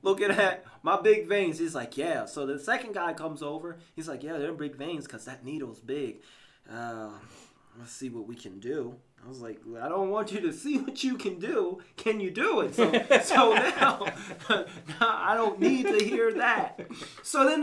looking at my big veins. He's like, yeah. So the second guy comes over. He's like, yeah, they're big veins because that needle's big. Let's see what we can do. I was like, I don't want you to see what you can do. Can you do it? So now I don't need to hear that. So then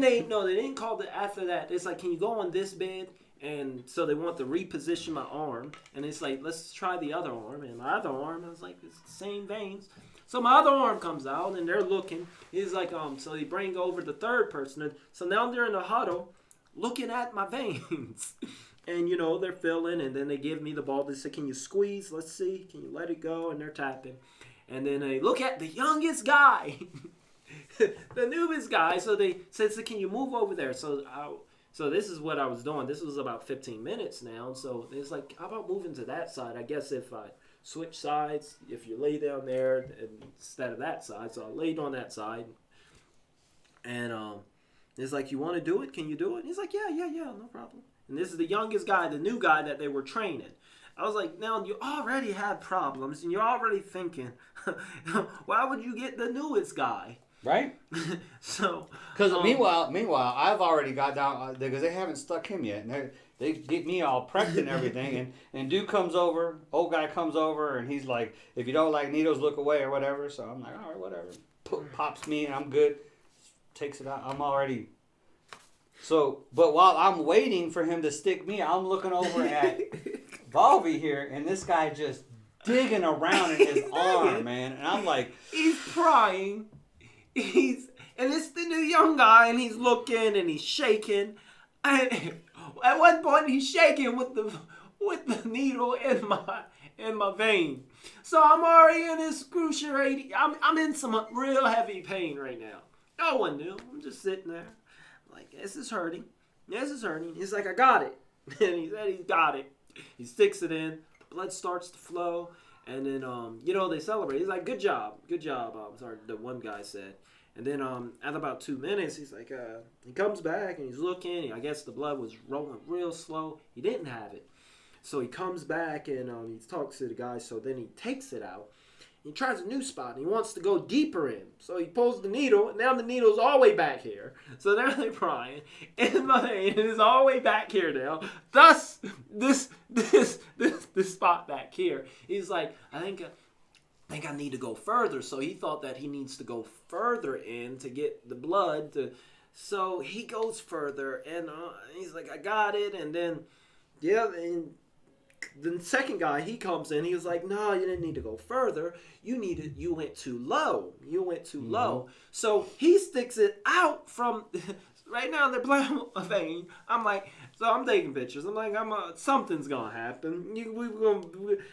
they didn't call it after that. It's like, can you go on this bed? And so they want to reposition my arm. And it's like, let's try the other arm. And my other arm, I was like, it's the same veins. So my other arm comes out, and they're looking. He's like, so they bring over the third person. And so now they're in the huddle looking at my veins. And, they're feeling. And then they give me the ball. They say, can you squeeze? Let's see. Can you let it go? And they're tapping. And then they look at the youngest guy. The newest guy. So they said, can you move over there? So this is what I was doing. This was about 15 minutes now. So it's like, how about moving to that side? I guess if I switch sides, if you lay down there instead of that side. So I laid on that side. And it's like, you want to do it? Can you do it? And he's like, yeah, no problem. And this is the youngest guy, the new guy that they were training. I was like, now you already have problems and you're already thinking, why would you get the newest guy? Right? So, because meanwhile, I've already got down because they haven't stuck him yet, and they get me all prepped and everything. and dude comes over, old guy comes over, and he's like, "If you don't like needles, look away or whatever." So I'm like, "All right, whatever." Pops me, and I'm good. Takes it out. I'm already. So, but while I'm waiting for him to stick me, I'm looking over at Volvy here, and this guy just digging around in his arm, man, and I'm like, he's prying. And it's the new young guy, and he's looking and he's shaking. And at one point, he's shaking with the needle in my vein. So I'm already in excruciating. I'm in some real heavy pain right now. No one knew. I'm just sitting there, like, this is hurting. This is hurting. He's like, I got it, and he said he's got it. He sticks it in. The blood starts to flow. And then, they celebrate. He's like, good job. Sorry, the one guy said. And then at about 2 minutes, he's like, he comes back and he's looking. I guess the blood was rolling real slow. He didn't have it. So he comes back and he talks to the guy. So then he takes it out. He tries a new spot and he wants to go deeper in. So he pulls the needle, and now the needle's all the way back here. So there they're prying. And my hand is all the way back here now. Thus, this spot back here. He's like, I think I need to go further. So he thought that he needs to go further in to get the blood. So he goes further, and he's like, I got it. And then, and the second guy, he comes in. He was like, "No, you didn't need to go further. You went too low. You went too low." So he sticks it out from. Right now they're playing a vein. I'm like, so I'm taking pictures. I'm like, something's gonna happen.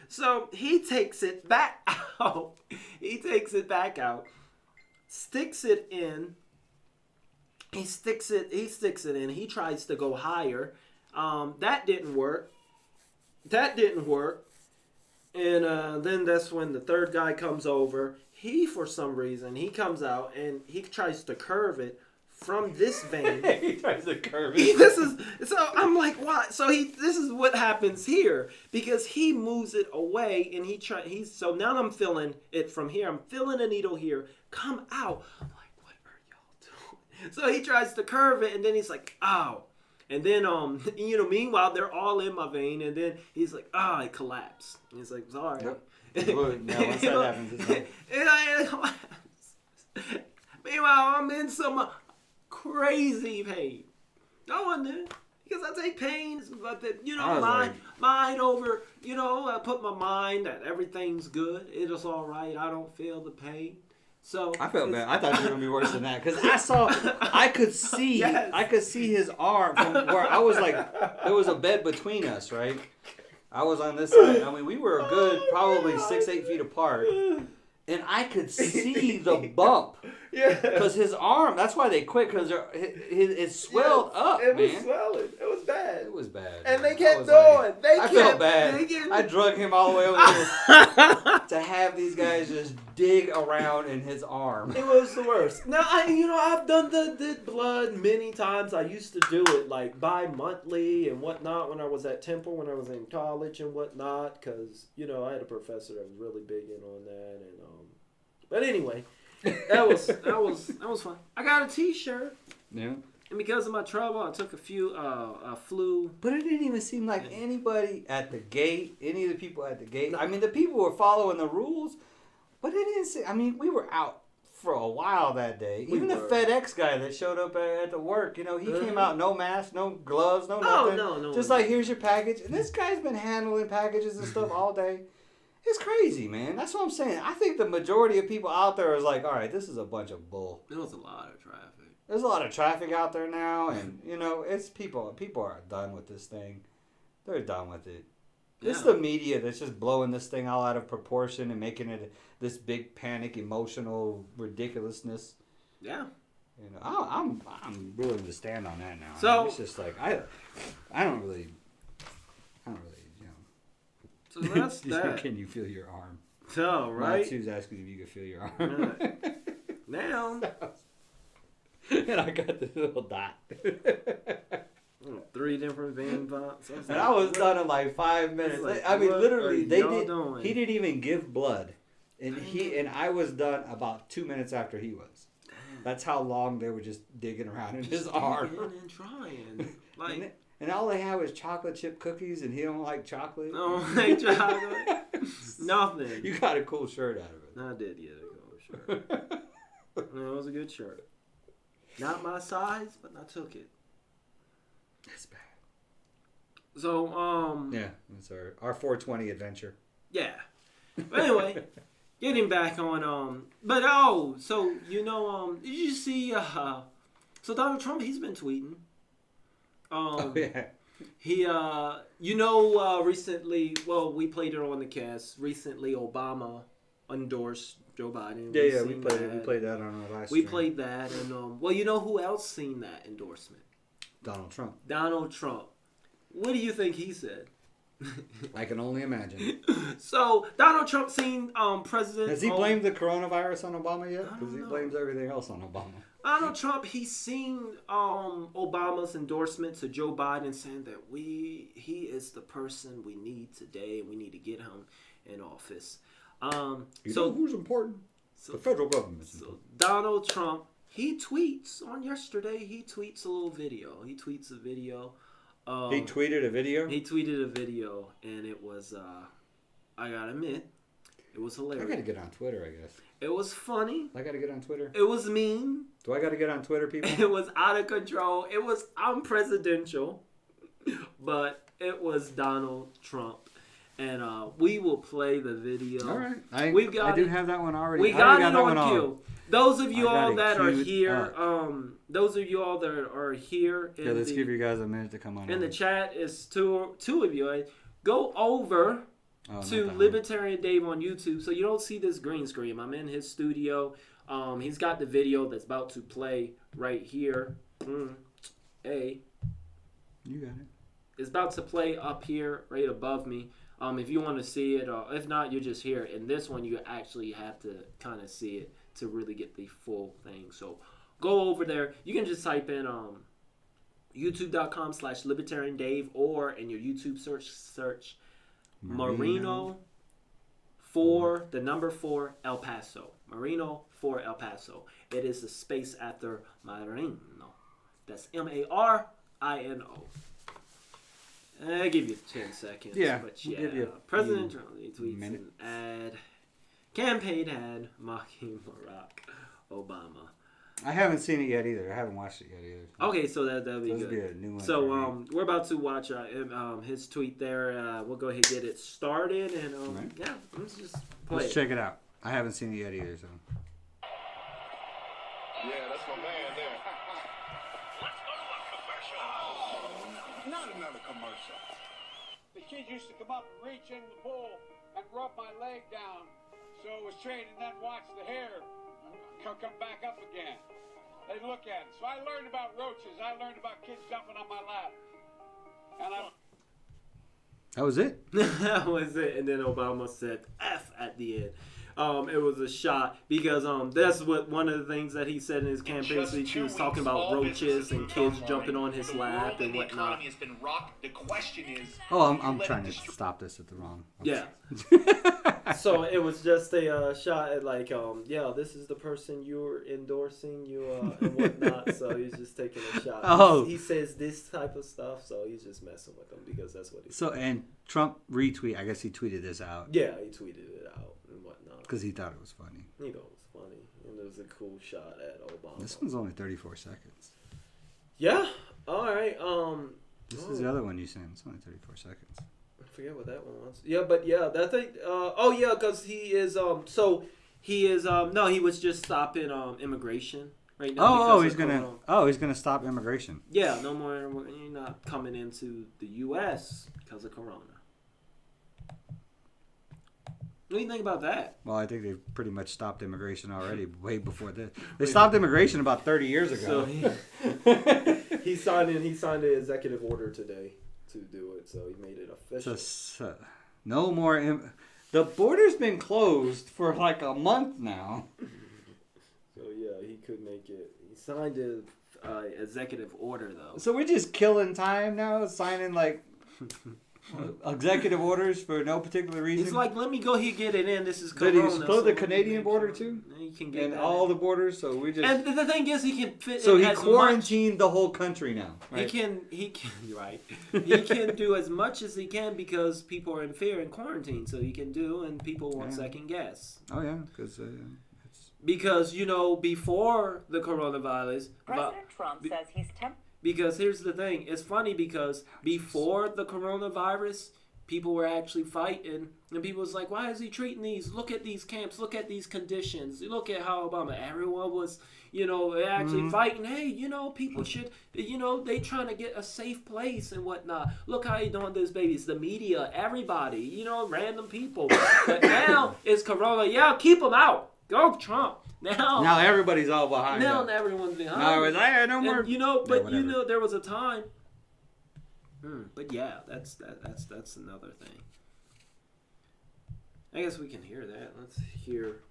So he takes it back out. He takes it back out. Sticks it in. He sticks it in. He tries to go higher. That didn't work. And then that's when the third guy comes over. He, for some reason, he comes out and he tries to curve it from this vein. He tries to curve it. So I'm like, what? So this is what happens here, because he moves it away and so now I'm feeling it from here. I'm feeling the needle here come out. I'm like, what are y'all doing? So he tries to curve it and then he's like, ow. And then, meanwhile, they're all in my vein. And then he's like, it collapsed. And he's like, sorry. Yep. Now, once that happens, it's like... it collapsed. Meanwhile, I'm in some crazy pain. No one did. Because I take pain, but mind over, I put my mind that everything's good. It is all right. I don't feel the pain. So I felt bad. I thought you were gonna be worse than that because I could see his arm from where I was. Like, there was a bed between us, right? I was on this side. I mean, we were a good probably 6-8 feet apart, and I could see the bump. Yeah, because his arm. That's why they quit, because it swelled up. It was man. swelling. It was bad. It was bad. And man. they kept going. I felt bad. I drug him all the way over here to have these guys just dig around in his arm. It was the worst. Now I've done the blood many times. I used to do it like bi-monthly and whatnot when I was at Temple, when I was in college and whatnot, because I had a professor that was really big in on that. And but anyway. That was fun. I got a T-shirt. Yeah. And because of my trouble, I took a few flu. But it didn't even seem like anybody at the gate, any of the people at the gate. I mean, the people were following the rules, but it didn't seem. I mean, we were out for a while that day. Even the FedEx guy that showed up at the work, he came out no mask, no gloves, no nothing. No. Just like, here's your package. And this guy's been handling packages and stuff all day. It's crazy, man. That's what I'm saying. I think the majority of people out there is like, all right, this is a bunch of bull. There was a lot of traffic. There's a lot of traffic out there now, and, it's people are done with this thing. They're done with it. Yeah. It's the media that's just blowing this thing all out of proportion and making it this big panic, emotional ridiculousness. Yeah. I'm willing to stand on that now. So it's just like, I don't really. So that's that. Can you feel your arm? So, right? She was asking if you could feel your arm. Now. And I got this little dot. 3 different vein pops. And I was done in like 5 minutes. Like, I mean, literally, doing? He didn't even give blood. And I was done about 2 minutes after he was. Damn. That's how long they were just digging around in his arm. And trying. Like... And all they had was chocolate chip cookies, and he don't like chocolate. No, like chocolate. Nothing. You got a cool shirt out of it. I did get a cool shirt. It was a good shirt. Not my size, but I took it. That's bad. So, yeah, that's our 420 adventure. Yeah. But anyway, getting back on, so, did you see, so Donald Trump, he's been tweeting. Yeah. He, recently, we played it on the cast. Recently, Obama endorsed Joe Biden. Yeah, we played that on our last stream. We played that, and who else seen that endorsement? Donald Trump. What do you think he said? I can only imagine. So Donald Trump seen President. Has he blamed the coronavirus on Obama yet? Because he blames everything else on Obama. Donald Trump, he's seen Obama's endorsement to Joe Biden, saying that he is the person we need today, and we need to get him in office. Know who's important? The federal government. So Donald Trump, he tweets on yesterday. He tweets a little video. He tweets a video. He tweeted a video? He tweeted a video, and it was, I gotta admit, it was hilarious. I gotta get on Twitter, I guess. It was funny. I gotta get on Twitter? It was mean. Do I gotta get on Twitter, people? It was out of control. It was unpresidential, but it was Donald Trump. And we will play the video. All right. I do have that one already. We I got already it that on one cue. Those of you I got all it that are queued here, up. those of you all that are here Okay, let's give you guys a minute to come on. in the chat is two of you. Right? Go over to Libertarian Dave on YouTube, so you don't see this green screen. I'm in his studio. He's got the video that's about to play right here. You got it. It's about to play up here, right above me. If you want to see it, or if not, you just hear it. And this one, you actually have to kind of see it to really get the full thing. So go over there. You can just type in youtube.com/libertariandave, or in your YouTube search Marino 4, the number 4, El Paso. Marino 4, El Paso. It is the space after Marino. That's Marino. I give you 10 seconds. Yeah, But we'll yeah, give you a President few Trump tweets minutes. an ad, campaign ad mocking Barack Obama. I haven't seen it yet either. I haven't watched it yet either. Okay, so that'll be good. Be a new one So for me. we're about to watch his tweet there. We'll go ahead and get it started, and Right. yeah, let's just play. Let's check it out. I haven't seen it yet either. So. Yeah, that's my man there. Not another commercial. The kids used to come up and reach into the pool and rub my leg down so it was straight, and then watch the hair come back up again. They look at it. So I learned about roaches. I learned about kids jumping on my lap. And I... That was it? That was it. And then Obama said F at the end. It was a shot because that's what one of the things that he said in his campaign speech. He was talking about roaches and kids jumping on his lap and whatnot. The economy has been rocked. The question is, Oh, I'm trying to stop this at the wrong. Yeah. So it was just a shot at like, yeah, this is the person you're endorsing, and whatnot. So he's just taking a shot. Oh. He says this type of stuff, so he's just messing with them because that's what he. So, and Trump retweet, I guess he tweeted this out. Yeah, he tweeted it out and whatnot. Because he thought it was funny. He thought it was funny, and it was a cool shot at Obama. This one's only 34 seconds. Yeah. All right. This is the other one you sent. It's only 34 seconds. I forget what that one was. Yeah, but yeah, that thing. Oh yeah, because he is. So he is. No, he was just stopping immigration right now. Oh, because he's of gonna. Corona. Oh, he's gonna stop immigration. Yeah, no more. You're not coming into the U.S. because of Corona. What do you think about that? Well, I think they've pretty much stopped immigration already, way before this. They stopped immigration about 30 years ago. So he signed an executive order today to do it. So he made it official. So, no more. The border's been closed for like a month now. So yeah, he could make it. He signed an executive order though. So we're just killing time now, signing like executive orders for no particular reason. He's like, let me go here get it in. This is Did Corona. he close the let me Canadian make border sure too? He can get And that all in. the borders, so we just. And the thing is, he can fit. So in he as quarantined the whole country now. Much, Right? He can. You're right. He can do as much as he can because people are in fear in quarantine. So he can do, and people won't Yeah. second guess. Oh yeah, because it's. Because before the coronavirus, President Trump says he's because here's the thing. It's funny because before the coronavirus, people were actually fighting, and people was like, why is he treating these? Look at these camps. Look at these conditions. Look at how Obama. Everyone was, actually fighting. Hey, people should, they trying to get a safe place and whatnot. Look how he doing this, babies. The media, everybody, random people. But now it's Corona. Yeah, keep them out. Go Trump. Now everybody's all behind. Now him. everyone's behind. No, it's like, no more. And, there was a time. But yeah, that's another thing. I guess we can hear that. Let's hear.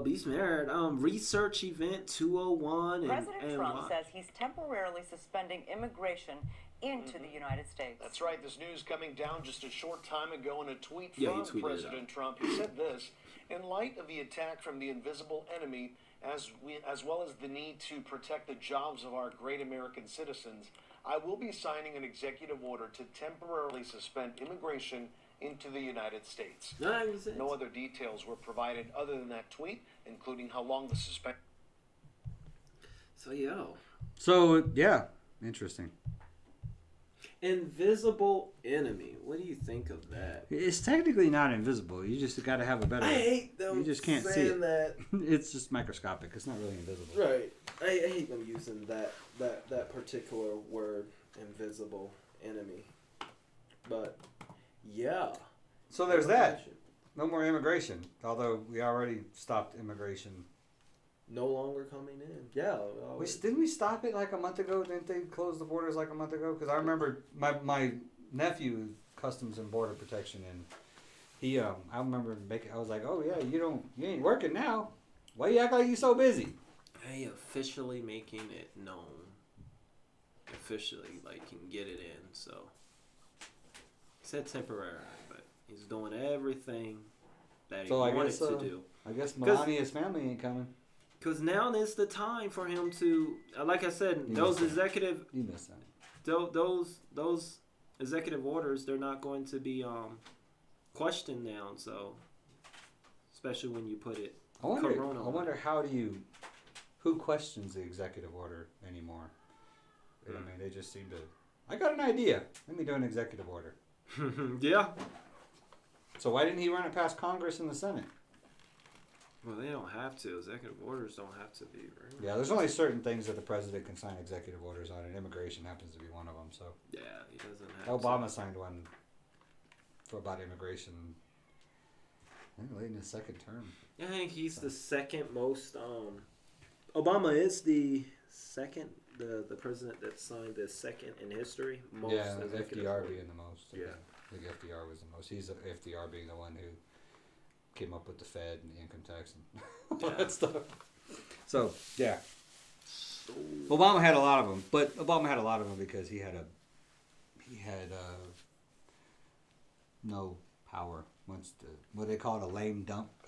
Beast Merit. Research event 201. President Trump says he's temporarily suspending immigration into the United States. That's right. This news coming down just a short time ago in a tweet Yeah, he from tweeted it President Trump. He said this: in light of the attack from the invisible enemy, as well as the need to protect the jobs of our great American citizens, I will be signing an executive order to temporarily suspend immigration into the United States. No other details were provided other than that tweet, including how long the suspension. So So yeah, interesting. Invisible enemy. What do you think of that? It's technically not invisible. You just got to have a better. I hate them. You just can't see saying it. that. It's just microscopic. It's not really invisible. Right. I hate them using that particular word, invisible enemy. But yeah. So there's that. No more immigration. Although we already stopped immigration. No longer coming in. Yeah. Didn't we stop it like a month ago? Didn't they close the borders like a month ago? Because I remember my nephew, Customs and Border Protection, and he I remember I was like, oh yeah, you ain't working now. Why you act like you so busy? Hey, officially making it known. Officially, like, can get it in. So he said temporary, but he's doing everything that he wanted to do. I guess Melania's family ain't coming. Because now is the time for him to, like I said, You those executive, missed that. those executive orders, they're not going to be questioned now. So, especially when you put it, I wonder who questions the executive order anymore? I mean, they just seem to. I got an idea. Let me do an executive order. Yeah. So why didn't he run it past Congress and the Senate? Well, they don't have to. Executive orders don't have to be, right? Yeah, there's only certain things that the president can sign executive orders on, and immigration happens to be one of them. So Yeah, he doesn't have Obama signed one about immigration. I think late in his second term. I think he's the second most. Obama is the second, the president that signed the second in history most. Yeah, executive FDR orders. being the most. Yeah. I think FDR was the most. He's FDR being the one who came up with the Fed and the income tax and all that stuff. So yeah, Obama had a lot of them, but Obama had a lot of them because he had no power. Once what they call it, a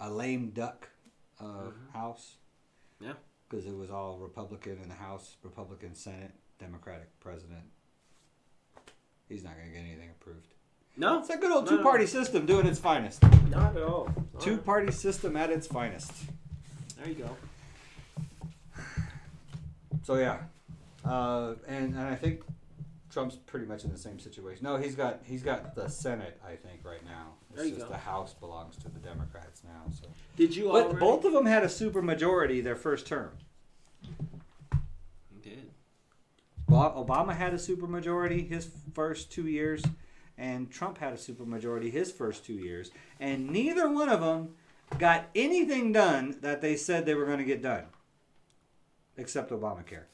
lame duck house. Yeah, because it was all Republican in the House, Republican Senate, Democratic president. He's not going to get anything approved. No, it's a good old two-party system doing its finest. Not at all. Two-party system at its finest. There you go. So yeah, and I think Trump's pretty much in the same situation. No, he's got the Senate, I think, right now. It's just the House belongs to the Democrats now. So did you? But both of them had a supermajority their first term. He did. Obama had a supermajority his first 2 years, and Trump had a supermajority his first 2 years, and neither one of them got anything done that they said they were going to get done, except Obamacare,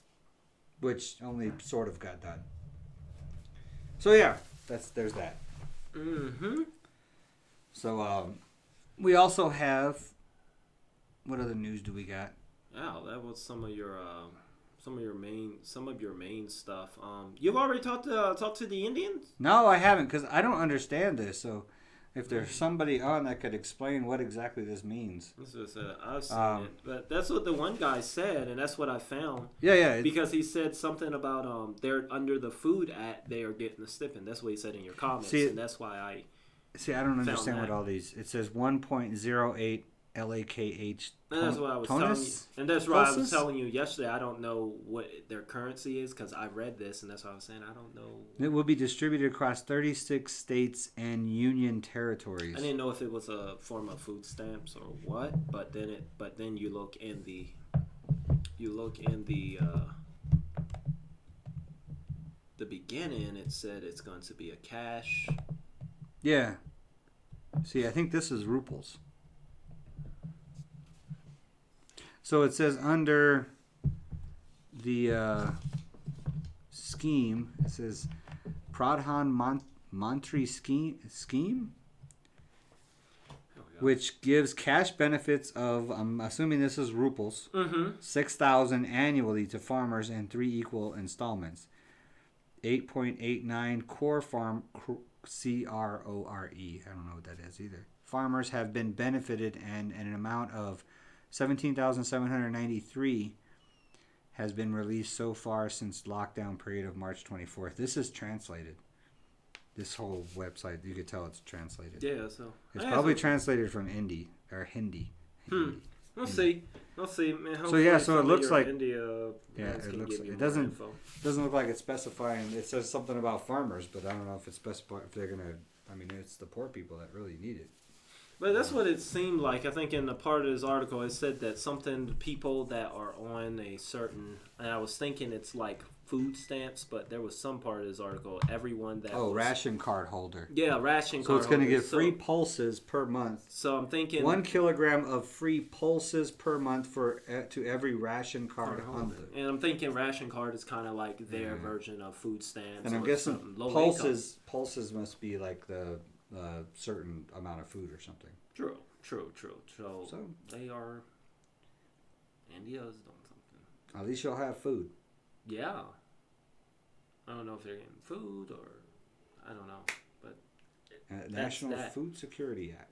which only sort of got done. So yeah, there's that. Mm-hmm. So we also have, what other news do we got? Oh, that was some of your main stuff. You've already talked to the Indians? No, I haven't, because I don't understand this. So if there's somebody on that could explain what exactly this means. I've seen it, but that's what the one guy said, and that's what I found. Yeah. Because he said something about they're under the Food Act, they are getting a stipend. That's what he said in your comments, and that's why I. See, I don't understand what all these. It says 1.08 LAKH. And that's what I was telling you. And that's why I was telling you yesterday. I don't know what their currency is because I read this, and that's what I was saying. I don't know. It will be distributed across 36 states and union territories. I didn't know if it was a form of food stamps or what, but then you look in the beginning. It said it's going to be a cash. Yeah. See, I think this is ruples. So it says under the scheme, it says Pradhan Mantri scheme, which gives cash benefits of, I'm assuming this is ruples, 6,000 annually to farmers in 3 equal installments. 8.89 core farm, CRORE. I don't know what that is either. Farmers have been benefited, and an amount of 17,793 has been released so far since lockdown period of March 24th. This is translated. This whole website, you could tell it's translated. Yeah, so it's probably translated from Hindi or Hindi. We'll see. We'll see, man. So Hopefully yeah, so it some of looks your like India. yeah, fans it can looks give you it more doesn't info. doesn't look like it's specifying. It says something about farmers, but I don't know if it's specifying if they're gonna. I mean, it's the poor people that really need it. But that's what it seemed like. I think in the part of this article, it said that something people that are on a certain, and I was thinking it's like food stamps, but there was some part of this article, everyone that was, ration card holder. Yeah, ration So card it's going to holders. give free pulses per month. So I'm thinking 1 kilogram of free pulses per month for to every ration card holder. And I'm thinking ration card is kind of like their version of food stamps. And I'm or guessing something low pulses must be like the certain amount of food or something. True. So they are. India's doing something. At least you'll have food. Yeah. I don't know if they're getting food or I don't know, but National Food Security Act.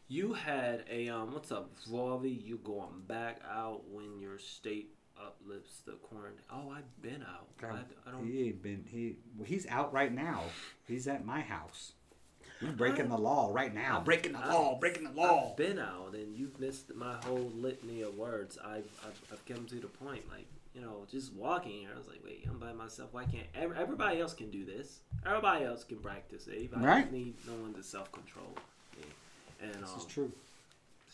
You had a what's up, Vlovy? You going back out when your state uplifts the quarantine? Oh, I've been out. I don't. He ain't been. He's out right now. He's at my house. He's breaking the law right now. Breaking the law. I've been out, and you've missed my whole litany of words. I've come to the point, like, you know, just walking here. I was like, wait, I'm by myself. Why can't everybody else can do this? Everybody else can practice it. I just need no one to self-control me. And this is true.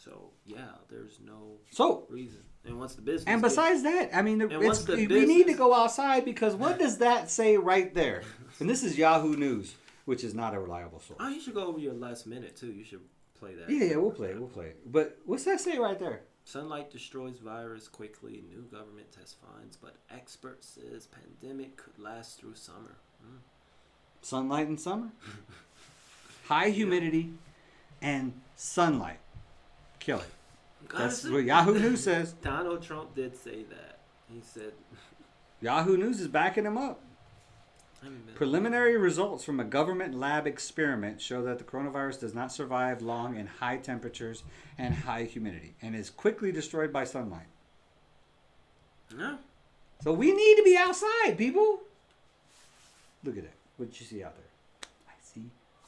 So yeah, there's no reason. And once the business, and besides that, I mean, we need to go outside because what does that say right there? And this is Yahoo News, which is not a reliable source. Oh, you should go over your last minute too. You should play that. Yeah, we'll play it. But what's that say right there? Sunlight destroys virus quickly. New government tests finds, but expert says pandemic could last through summer. Sunlight in summer? High humidity and sunlight. Kill it. That's what Yahoo News says. Donald Trump did say that. He said... Yahoo News is backing him up. Preliminary results from a government lab experiment show that the coronavirus does not survive long in high temperatures and high humidity and is quickly destroyed by sunlight. Yeah. So we need to be outside, people. Look at that. What did you see out there?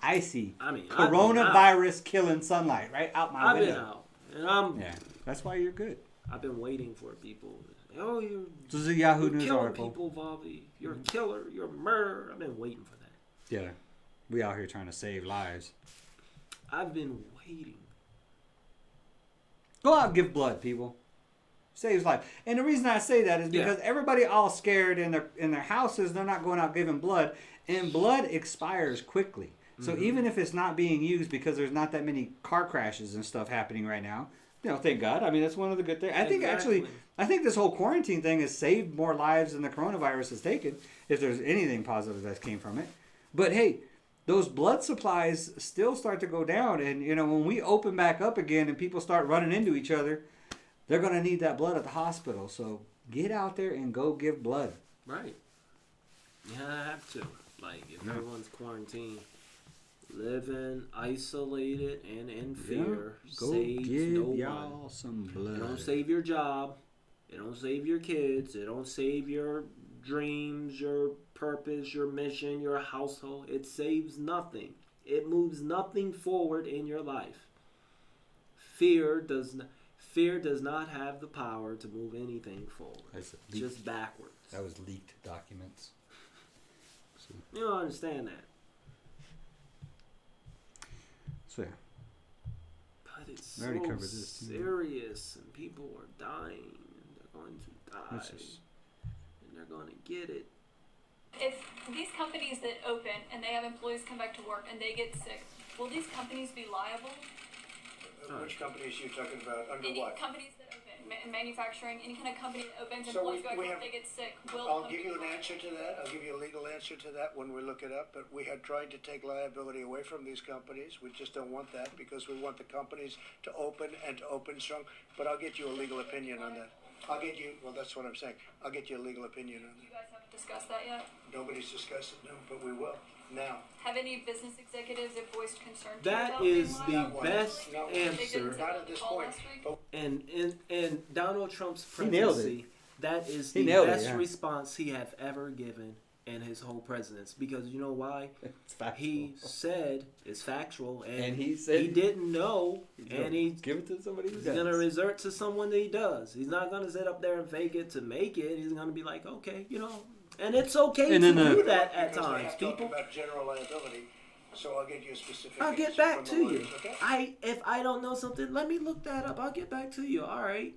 I see. I mean, coronavirus killing sunlight right out my window. I've been out. And yeah, that's why you're good. I've been waiting for people. Oh, this is a Yahoo News killing article. People, Bobby. You're a killer. You're a murderer. I've been waiting for that. Yeah, we out here trying to save lives. I've been waiting. Go out and give blood, people. Saves life. And the reason I say that is because everybody all scared in their houses. They're not going out giving blood, and blood expires quickly. So even if it's not being used because there's not that many car crashes and stuff happening right now, you know, thank God. I mean, that's one of the good things. I think I think this whole quarantine thing has saved more lives than the coronavirus has taken, if there's anything positive that came from it. But hey, those blood supplies still start to go down. And, you know, when we open back up again and people start running into each other, they're going to need that blood at the hospital. So get out there and go give blood. Right. Yeah, I have to. Like, if everyone's quarantined, living isolated and in fear saves no one. Some blood. It don't save your job. It don't save your kids. It don't save your dreams, your purpose, your mission, your household. It saves nothing. It moves nothing forward in your life. Fear does not have the power to move anything forward. Just backwards. That was leaked documents. You don't understand that. So yeah. But it's I already so covered this, serious, and people are dying, and they're going to die, and they're going to get it. If these companies that open and they have employees come back to work and they get sick, will these companies be liable? Which companies are you talking about? Under Any what? companies that open, manufacturing, any kind of company that opens, So employees go back to we work, have- they get sick, will I'll the give company you an be liable? answer to that. I'll give you a legal answer to that when we look it up. But we had tried to take liability away from these companies. We just don't want that because we want the companies to open and to open strong. But I'll get you a legal opinion on that. Well, that's what I'm saying. I'll get you a legal opinion on You that. guys haven't discussed that yet? Nobody's discussed it, no, but we will. Now. Have any business executives have voiced concern to you That about is being the liable? best No, They answer. didn't say Not that at this call point. last week? But And Donald Trump's He nailed presidency, that is He the nailed it, best yeah. response he have ever given in his whole presidency. Because you know why? It's factual. He said it's factual, and he said he didn't know, and he's give it to somebody who he's does. gonna resort to someone that he does. He's not gonna sit up there and fake it to make it. He's gonna be like, okay, you know, and it's okay And to then do that at Because we times, have talked people. about general liability, so I'll get you a specific I'll get answer back from to the you. lawyers, okay? If I don't know something, let me look that up. I'll get back to you. All right,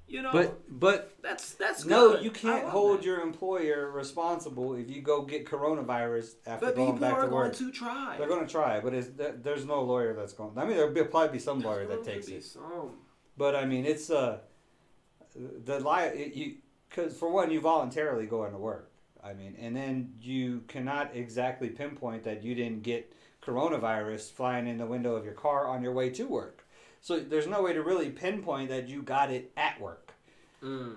you know. But that's no, good. you I can't love hold that. your employer responsible if you go get coronavirus after But going people back are to going work. to try. They're going to try, but there's no lawyer that's going. I mean, probably be some lawyer that takes it. But I mean, it's because for one, you voluntarily go into work. I mean, and then you cannot exactly pinpoint that you didn't get coronavirus flying in the window of your car on your way to work. So there's no way to really pinpoint that you got it at work. You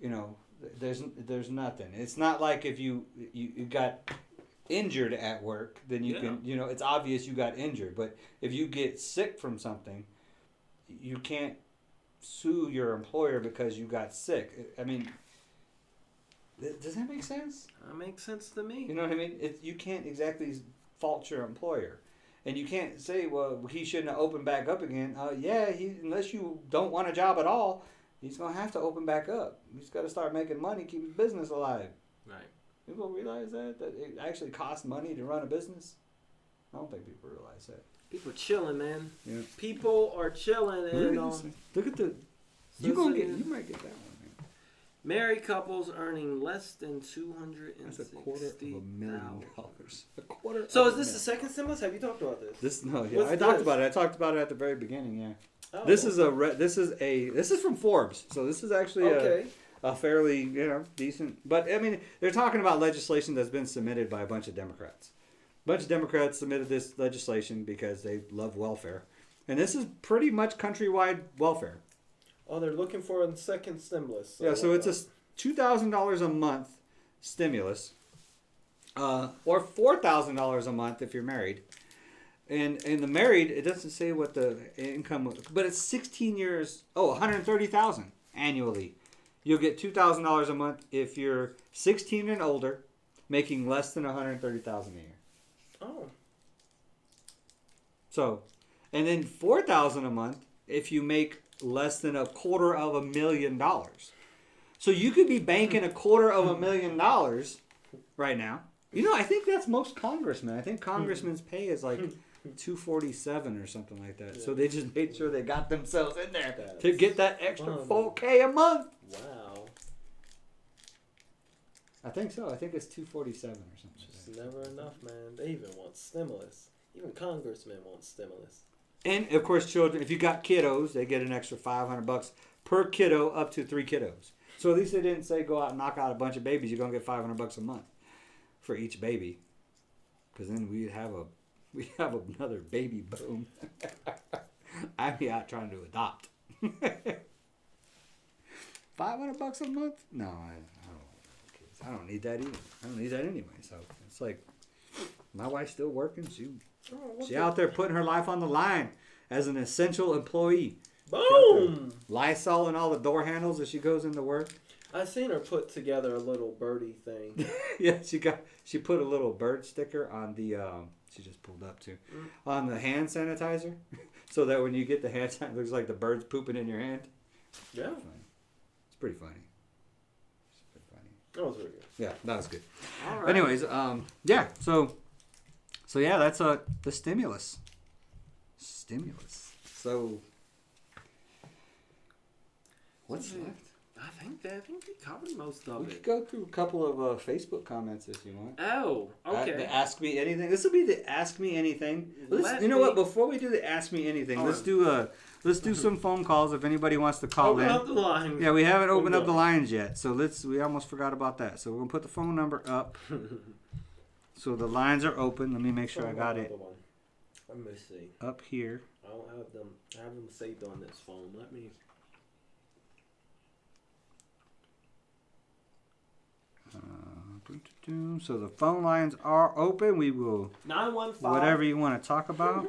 know, there's nothing. It's not like if you got injured at work, then you can, you know, it's obvious you got injured. But if you get sick from something, you can't sue your employer because you got sick. I mean, does that make sense? That makes sense to me. You know what I mean? You can't exactly fault your employer. And you can't say, well, he shouldn't have opened back up again. Unless you don't want a job at all, he's going to have to open back up. He's got to start making money, keep his business alive. Right. People realize that it actually costs money to run a business? I don't think people realize that. People are chilling, man. Yeah. People are chilling, and Look at the... You might get that one. Married couples earning less than $260,000. That's $250,000. A quarter. So is this the second stimulus? Have you talked about this? I talked about it. I talked about it at the very beginning. Yeah. Oh, This is from Forbes. So this is actually a fairly decent. But I mean, they're talking about legislation that's been submitted by a bunch of Democrats. A bunch of Democrats submitted this legislation because they love welfare, and this is pretty much countrywide welfare. Oh, they're looking for a second stimulus. So it's a $2,000 a month stimulus, or $4,000 a month if you're married. And the married, it doesn't say what the income was, but it's 16 years. Oh, $130,000 annually. You'll get $2,000 a month if you're 16 and older, making less than $130,000 a year. Oh. So, and then $4,000 a month if you make less than $250,000. So you could be banking $250,000 right now. You know, I think that's most congressmen. I think congressmen's pay is like $247 or something like that. So they just made sure they got themselves in there to get that extra $4,000 a month. Wow. I think so. I think it's $247 or something. It's never enough, man. They even want stimulus. Even congressmen want stimulus. And of course, children. If you got kiddos, they get an extra $500 per kiddo, up to 3 kiddos. So at least they didn't say go out and knock out a bunch of babies. You're gonna get $500 a month for each baby, because then we have another baby boom. I'd be out trying to adopt. $500 a month? No, I don't need that either. I don't need that anyway. So it's like my wife's still working. She out there putting her life on the line as an essential employee. Boom! Lysol and all the door handles as she goes into work. I seen her put together a little birdie thing. Yeah, she put a little bird sticker on the she just pulled up too on the hand sanitizer, so that when you get the hand sanitizer, it looks like the bird's pooping in your hand. Yeah, it's pretty funny. That was really good. Yeah, that was good. All right. Anyways, yeah, so yeah, that's the stimulus. So what's left? I think we covered most of We it. could go through a couple of Facebook comments if you want. Oh, okay. The Ask Me Anything. This will be the Ask Me Anything. You know what? Before we do the Ask Me Anything, let's do some phone calls if anybody wants to call in. Open up the lines. Yeah, we haven't opened up the lines yet, so we almost forgot about that. So we're gonna put the phone number up. So the lines are open. Let me make sure I got it Let me see. up here. I don't have them. I have them saved on this phone. Let me. So the phone lines are open. We will 915. whatever you want to talk about.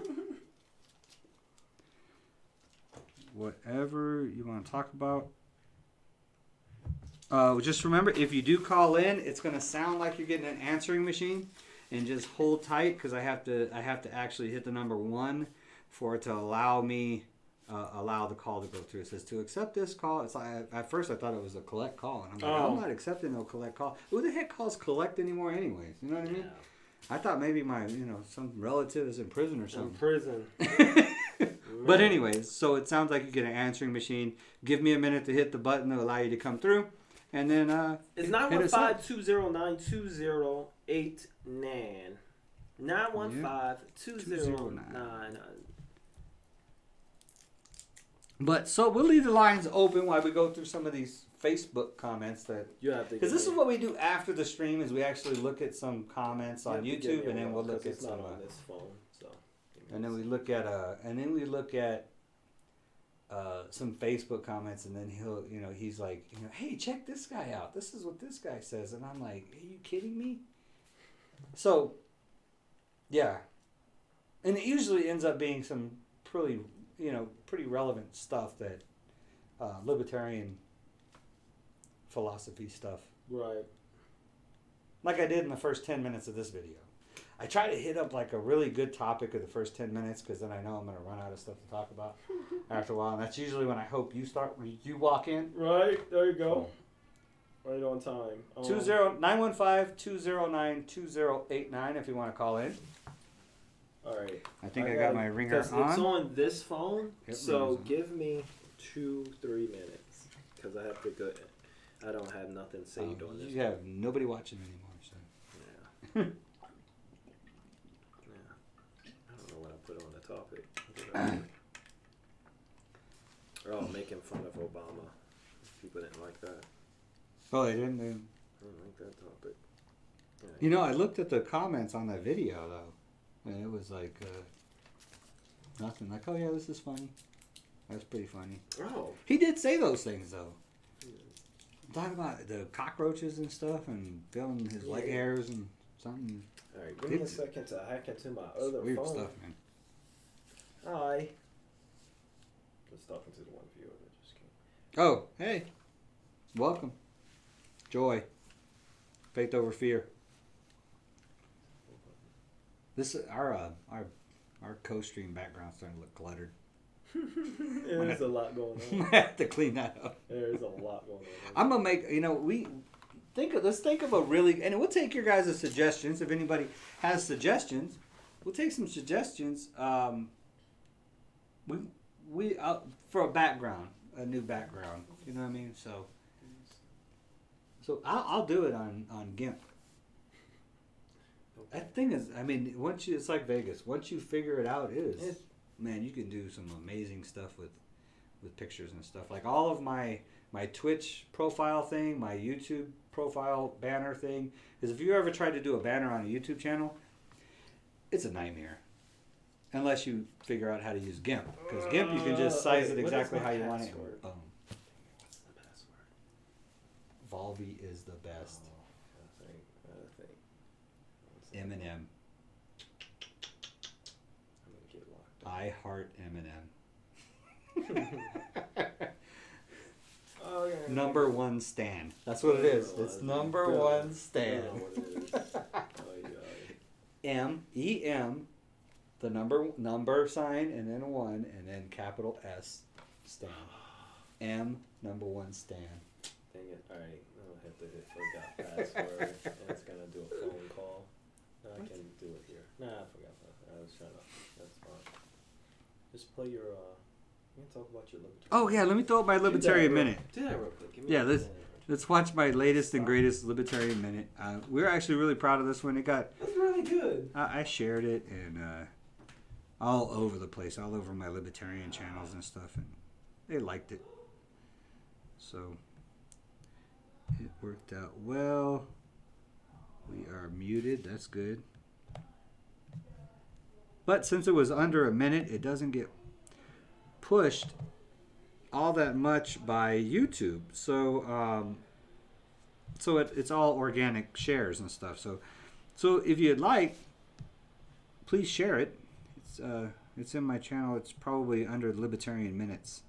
Whatever you want to talk about. Just remember, if you do call in, it's going to sound like you're getting an answering machine, and just hold tight because I have to actually hit the number 1 for it to allow me allow the call to go through. It says to accept this call. It's like, at first I thought it was a collect call, and I'm like, I'm not accepting no collect call. Who the heck calls collect anymore, anyways? You know what I mean? I thought maybe my some relative is in prison or something. In prison. But anyways, so it sounds like you get an answering machine. Give me a minute to hit the button to allow you to come through, and then it's 915-209-2089. 915-209. But so we'll leave the lines open while we go through some of these Facebook comments that you have to. Because this is what we do after the stream is we actually look at some comments on YouTube, and then we'll look at some on this phone. So. And then we look at some Facebook comments, and then he's like, hey, check this guy out. This is what this guy says, and I'm like, are you kidding me? So, yeah, and it usually ends up being some pretty relevant stuff that libertarian philosophy stuff. Right. Like I did in the first 10 minutes of this video. I try to hit up like a really good topic of the first 10 minutes because then I know I'm going to run out of stuff to talk about after a while. And that's usually when I hope you walk in. Right. There you go. Right on time. 915-209-2089 if you want to call in. All right. I think I got my ringer on. It's on this phone, Yep, so give me 2-3 minutes because I have to go. I don't have nothing saved on this. You have nobody watching anymore, so. Yeah. Yeah. I don't know what I put on the topic. Oh, making fun of Obama. People didn't like that. Oh, they didn't? I didn't like that topic. Yeah. I looked at the comments on that video, though. And it was like nothing. Like, oh yeah, this is funny. That's pretty funny. Oh. He did say those things though. Talking about the cockroaches and stuff, and feeling his leg hairs and something. All right, give me a second to hack into my other weird phone. Stuff, man. Hi. Just talking to the one viewer that just came. Oh, hey, welcome. Joy. Faith over fear. This our co-stream background's starting to look cluttered. There's a lot going on. I have to clean that up. There's a lot going on. I'm gonna make let's think of a really, and we'll take your guys' suggestions if anybody has suggestions. We'll take some suggestions. We for a background, a new background. You know what I mean? So I'll do it on GIMP. That thing is, I mean, it's like Vegas. Once you figure it out, man, you can do some amazing stuff with pictures and stuff. Like all of my Twitch profile thing, my YouTube profile banner thing, is if you ever tried to do a banner on a YouTube channel, it's a nightmare. Unless you figure out how to use GIMP. Because GIMP, you can just size it exactly how you want it. Boom. What's the password? Volvi is the best. I think. Eminem. I'm gonna get locked up. I heart Eminem. Oh, yeah. Number one stan. That's what it is. It's number one stan. M-E-M, the number sign, and then 1, and then capital S, stan. M, number one stan. Dang it. Alright, I'll have to hit forgot password. And it's gonna do a phone call. No, I can do it here. Nah, I forgot that. I was trying to. That's fine. Just play your. You can talk about your libertarian. Oh yeah, let me throw up my libertarian minute. Do that real quick. Give me Yeah, let's watch my latest and greatest libertarian minute. We're actually really proud of this one. That's really good. I shared it and all over the place, all over my libertarian channels and stuff, and they liked it. So it worked out well. We are muted. That's good. But since it was under a minute, it doesn't get pushed all that much by YouTube. So it's all organic shares and stuff. So if you'd like, please share it. It's in my channel. It's probably under Libertarian Minutes.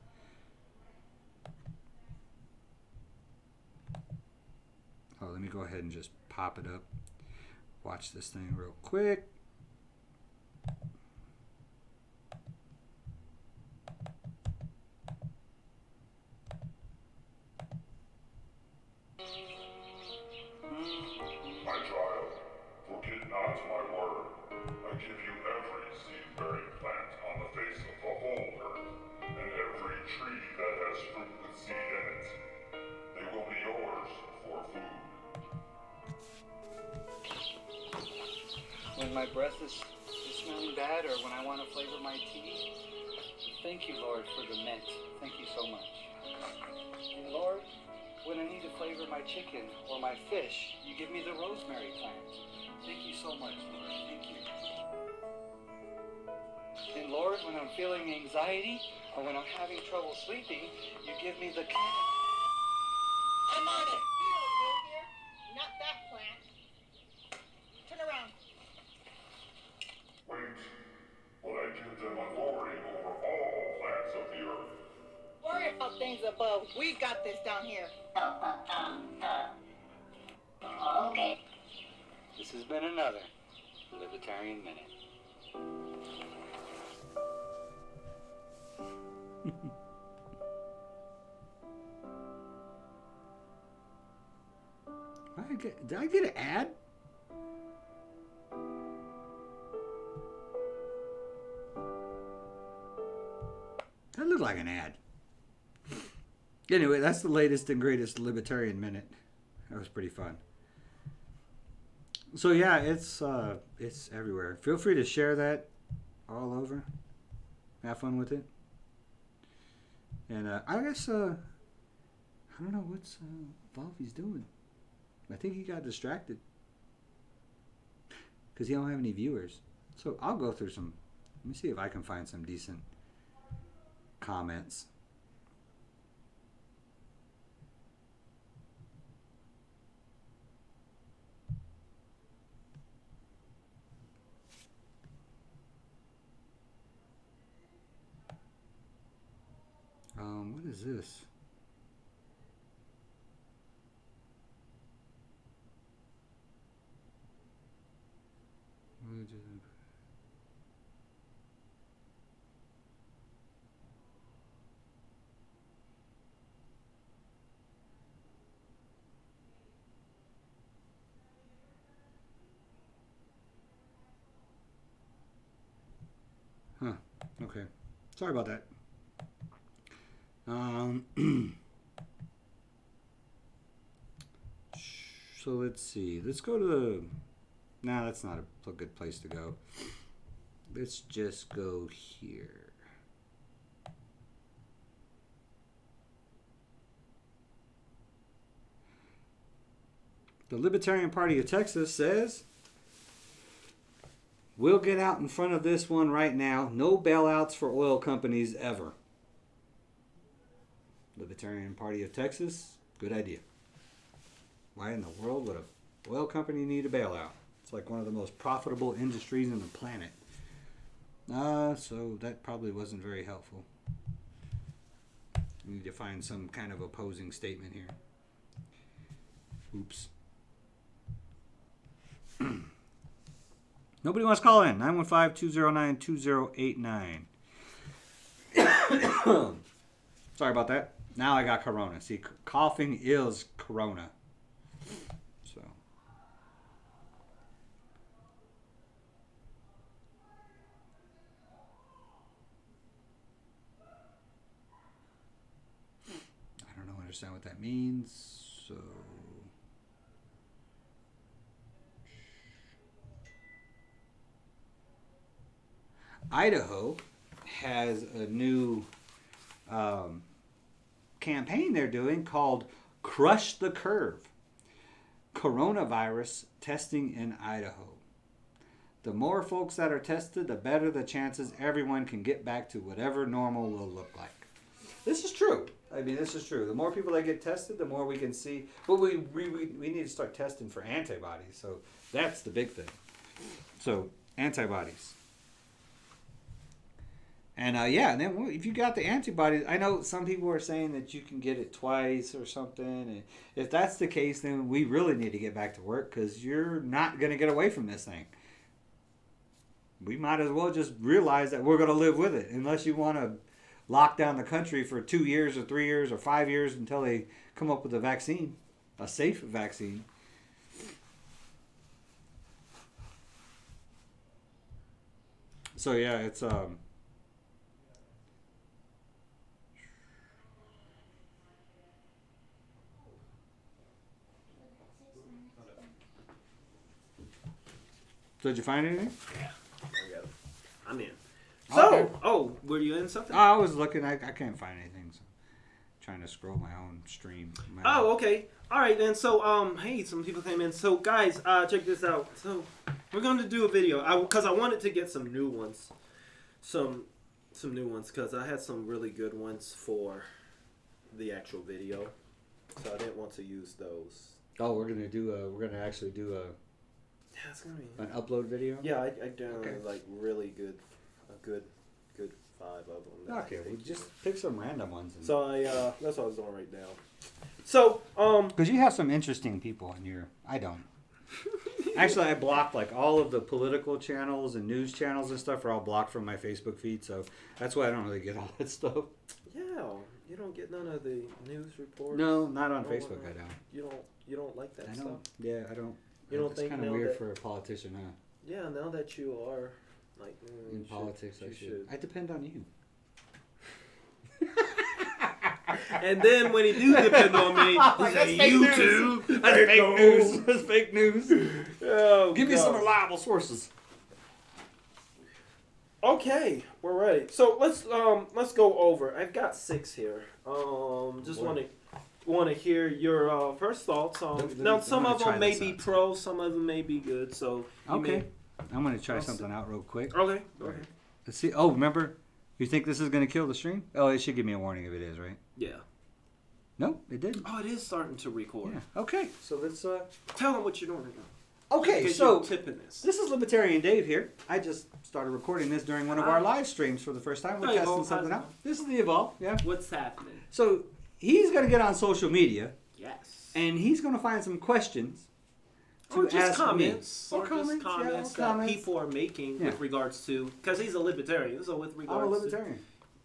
me go ahead and just pop it up. Watch this thing real quick. My child, forget not my word. I give you every seed-bearing plant on the face of the whole earth, and every tree that has fruit with seed in it. They will be yours for food. When my breath is smelling bad, or when I want to flavor my tea, thank you, Lord, for the mint. Thank you so much. And Lord, when I need to flavor my chicken or my fish, you give me the rosemary plant. Thank you so much, Lord. Thank you. And Lord, when I'm feeling anxiety or when I'm having trouble sleeping, you give me the I'm on it. You don't live here. Not that plant. Turn around. Wait, but I give them authority over all plants of the earth. Worry about things above. We got this down here. Okay. This has been another Libertarian Minute. Did I get an ad? That looked like an ad. Anyway, that's the latest and greatest Libertarian Minute. That was pretty fun. So yeah, it's everywhere. Feel free to share that all over. Have fun with it. And I guess I don't know what's Volvy's doing. I think he got distracted because he don't have any viewers. So I'll go through some. Let me see if I can find some decent comments. What is this? Huh. Okay. Sorry about that. So let's see. Let's go to the... Nah, that's not a good place to go. Let's just go here. The Libertarian Party of Texas says, we'll get out in front of this one right now. No bailouts for oil companies ever. Libertarian Party of Texas, good idea. Why in the world would an oil company need a bailout? It's like one of the most profitable industries on the planet. So that probably wasn't very helpful. We need to find some kind of opposing statement here. Oops. Nobody wants to call in. 915-209-2089. Sorry about that. Now I got corona. See, coughing is corona. So. I don't understand what that means. So. Idaho has a new campaign they're doing called Crush the Curve. Coronavirus testing in Idaho. The more folks that are tested, the better the chances everyone can get back to whatever normal will look like. This is true. I mean, this is true. The more people that get tested, the more we can see. But we need to start testing for antibodies. So that's the big thing. So antibodies. And and then if you got the antibodies, I know some people are saying that you can get it twice or something. And if that's the case, then we really need to get back to work because you're not going to get away from this thing. We might as well just realize that we're going to live with it, unless you want to lock down the country for 2 years or 3 years or 5 years until they come up with a vaccine, a safe vaccine. So yeah, it's So did you find anything? Yeah, I got it. I'm in. Okay. So, were you in something? I was looking. I can't find anything. So trying to scroll my own stream. Okay. All right then. So, hey, some people came in. So, guys, check this out. So, we're going to do a video because I wanted to get some new ones, some new ones because I had some really good ones for the actual video, so I didn't want to use those. Oh, we're gonna actually do a. Yeah, it's gonna be an upload video. Yeah, I downloaded like really good, a good 5 of them. Okay, we just pick some random ones. So that's what I was doing right now. So because you have some interesting people in your, I don't. Actually, I blocked like all of the political channels and news channels and stuff are all blocked from my Facebook feed, so that's why I don't really get all that stuff. Yeah, you don't get none of the news reports. No, not on Facebook. I don't. You don't like that stuff. Yeah, I don't. You don't it's think kind of now weird that, for a politician, huh? Yeah, now that you are like in politics, I should. I depend on you. And then when he do depend on me, he say you too. That's fake news. That's fake news. Oh, give me some reliable sources. Okay, we're ready. So let's go over. I've got 6 here. Just want to hear your first thoughts on. Now, some of them may be pro, some of them may be good. So okay, I'm gonna try something out real quick. Okay, go ahead. Let's see. Oh, remember, you think this is gonna kill the stream? Oh, it should give me a warning if it is, right? Yeah. No, it didn't. Oh, it is starting to record. Yeah. Okay, so let's tell them what you're doing right now. Okay, so tipping this is Libertarian Dave here. I just started recording this during one of our live streams for the first time. We're testing something out. This is the Evolve. Yeah. What's happening? So he's going to get on social media. Yes. And he's going to find some questions or just ask comments. Me. Or just comments that people are making with regards to, because he's a libertarian. So with regards I'm a libertarian.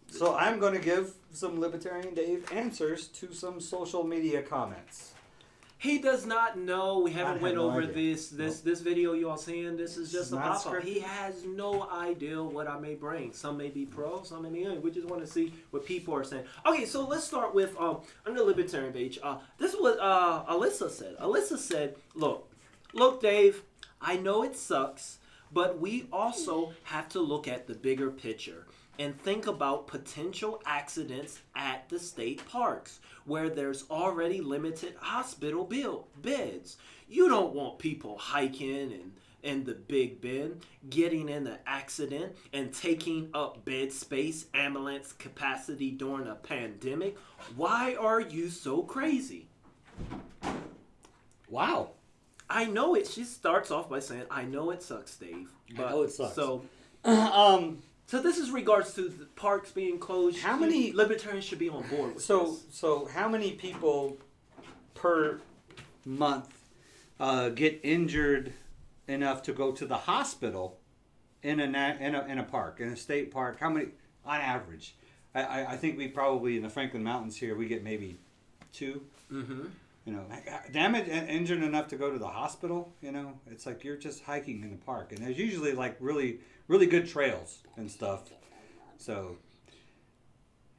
So I'm going to give some Libertarian Dave answers to some social media comments. He does not know. We haven't went over this video you all seeing. This is just a pop-up. He has no idea what I may bring. Some may be pro, some may be in. We just want to see what people are saying. Okay, so let's start with on the Libertarian page. This is what Alyssa said. Alyssa said, look, Dave, I know it sucks, but we also have to look at the bigger picture and think about potential accidents at the state parks where there's already limited hospital beds. You don't want people hiking in the Big Bend, getting in an accident and taking up bed space, ambulance capacity during a pandemic. Why are you so crazy? Wow. I know it. She starts off by saying, I know it sucks, Dave. But, I know it sucks. So, so this is regards to the parks being closed. How many libertarians should be on board with this? So how many people per month get injured enough to go to the hospital in a park, in a state park? How many on average? I think we probably in the Franklin Mountains here we get maybe 2. Mm-hmm. You know, damaged and injured enough to go to the hospital. You know, it's like you're just hiking in the park, and there's usually like really good trails and stuff. So,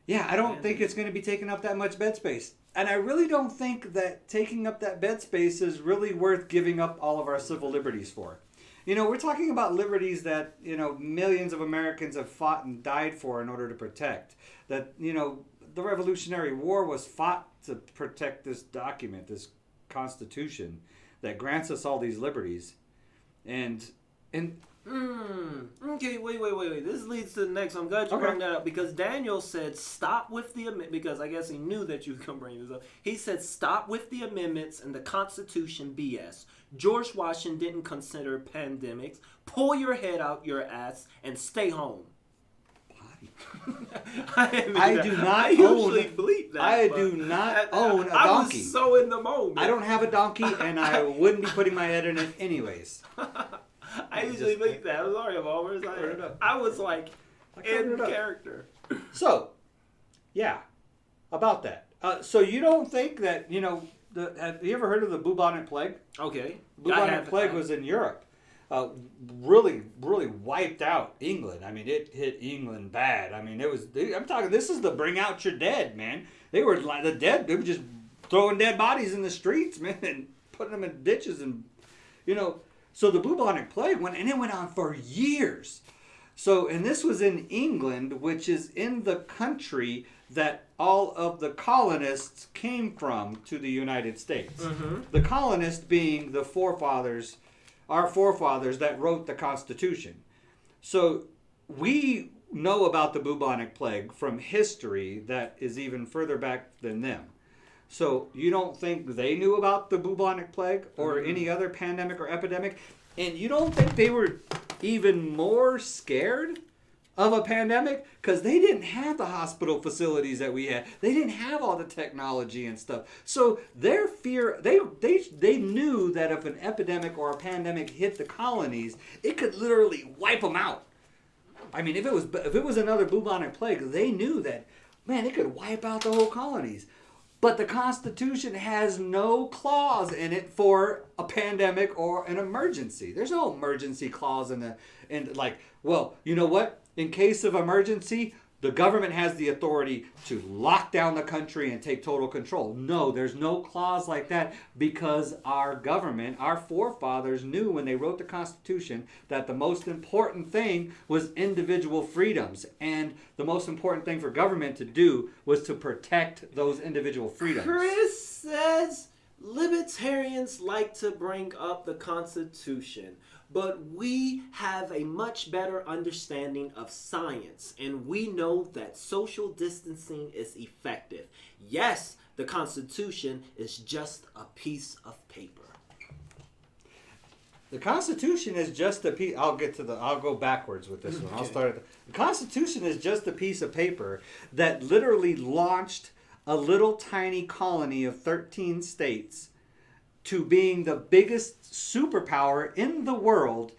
yeah, I don't think it's going to be taking up that much bed space. And I really don't think that taking up that bed space is really worth giving up all of our civil liberties for. You know, we're talking about liberties that, you know, millions of Americans have fought and died for in order to protect. That, you know, the Revolutionary War was fought to protect this document, this Constitution that grants us all these liberties. Okay, wait. This leads to the next. I'm glad you brought that up because Daniel said stop with the amendments because I guess he knew that you was going to bring this up. He said stop with the amendments and the Constitution BS. George Washington didn't consider pandemics. Pull your head out your ass and stay home. What? I do not I usually own. bleep that. I but do not own a I donkey. was so in the moment. I don't have a donkey, and I wouldn't be putting my head in it anyways. I usually bleep that. I'm sorry, Mom. I was like in character. So, yeah, about that. So you don't think that, have you ever heard of the bubonic plague? Okay. Bubonic plague was in Europe. Really, really wiped out England. I mean, it hit England bad. I mean, I'm talking, this is the bring out your dead, man. They were like the dead. They were just throwing dead bodies in the streets, man, and putting them in ditches. And, so the bubonic plague went on for years. So, and this was in England, which is in the country that all of the colonists came from to the United States. Mm-hmm. The colonists being the forefathers, our forefathers that wrote the Constitution. So we know about the bubonic plague from history that is even further back than them. So you don't think they knew about the bubonic plague or any other pandemic or epidemic? And you don't think they were even more scared of a pandemic? Because they didn't have the hospital facilities that we had. They didn't have all the technology and stuff. So their fear, they knew that if an epidemic or a pandemic hit the colonies, it could literally wipe them out. I mean, if it was another bubonic plague, they knew that, man, it could wipe out the whole colonies. But the Constitution has no clause in it for a pandemic or an emergency. There's no emergency clause well, you know what? In case of emergency, the government has the authority to lock down the country and take total control. No, there's no clause like that because our government, our forefathers knew when they wrote the Constitution that the most important thing was individual freedoms. And the most important thing for government to do was to protect those individual freedoms. Chris says libertarians like to bring up the Constitution. But we have a much better understanding of science, and we know that social distancing is effective. Yes, the Constitution is just a piece of paper. The Constitution is just a piece. I'll go backwards with this one. I'll start at the Constitution is just a piece of paper that literally launched a little tiny colony of 13 states to being the biggest superpower in the world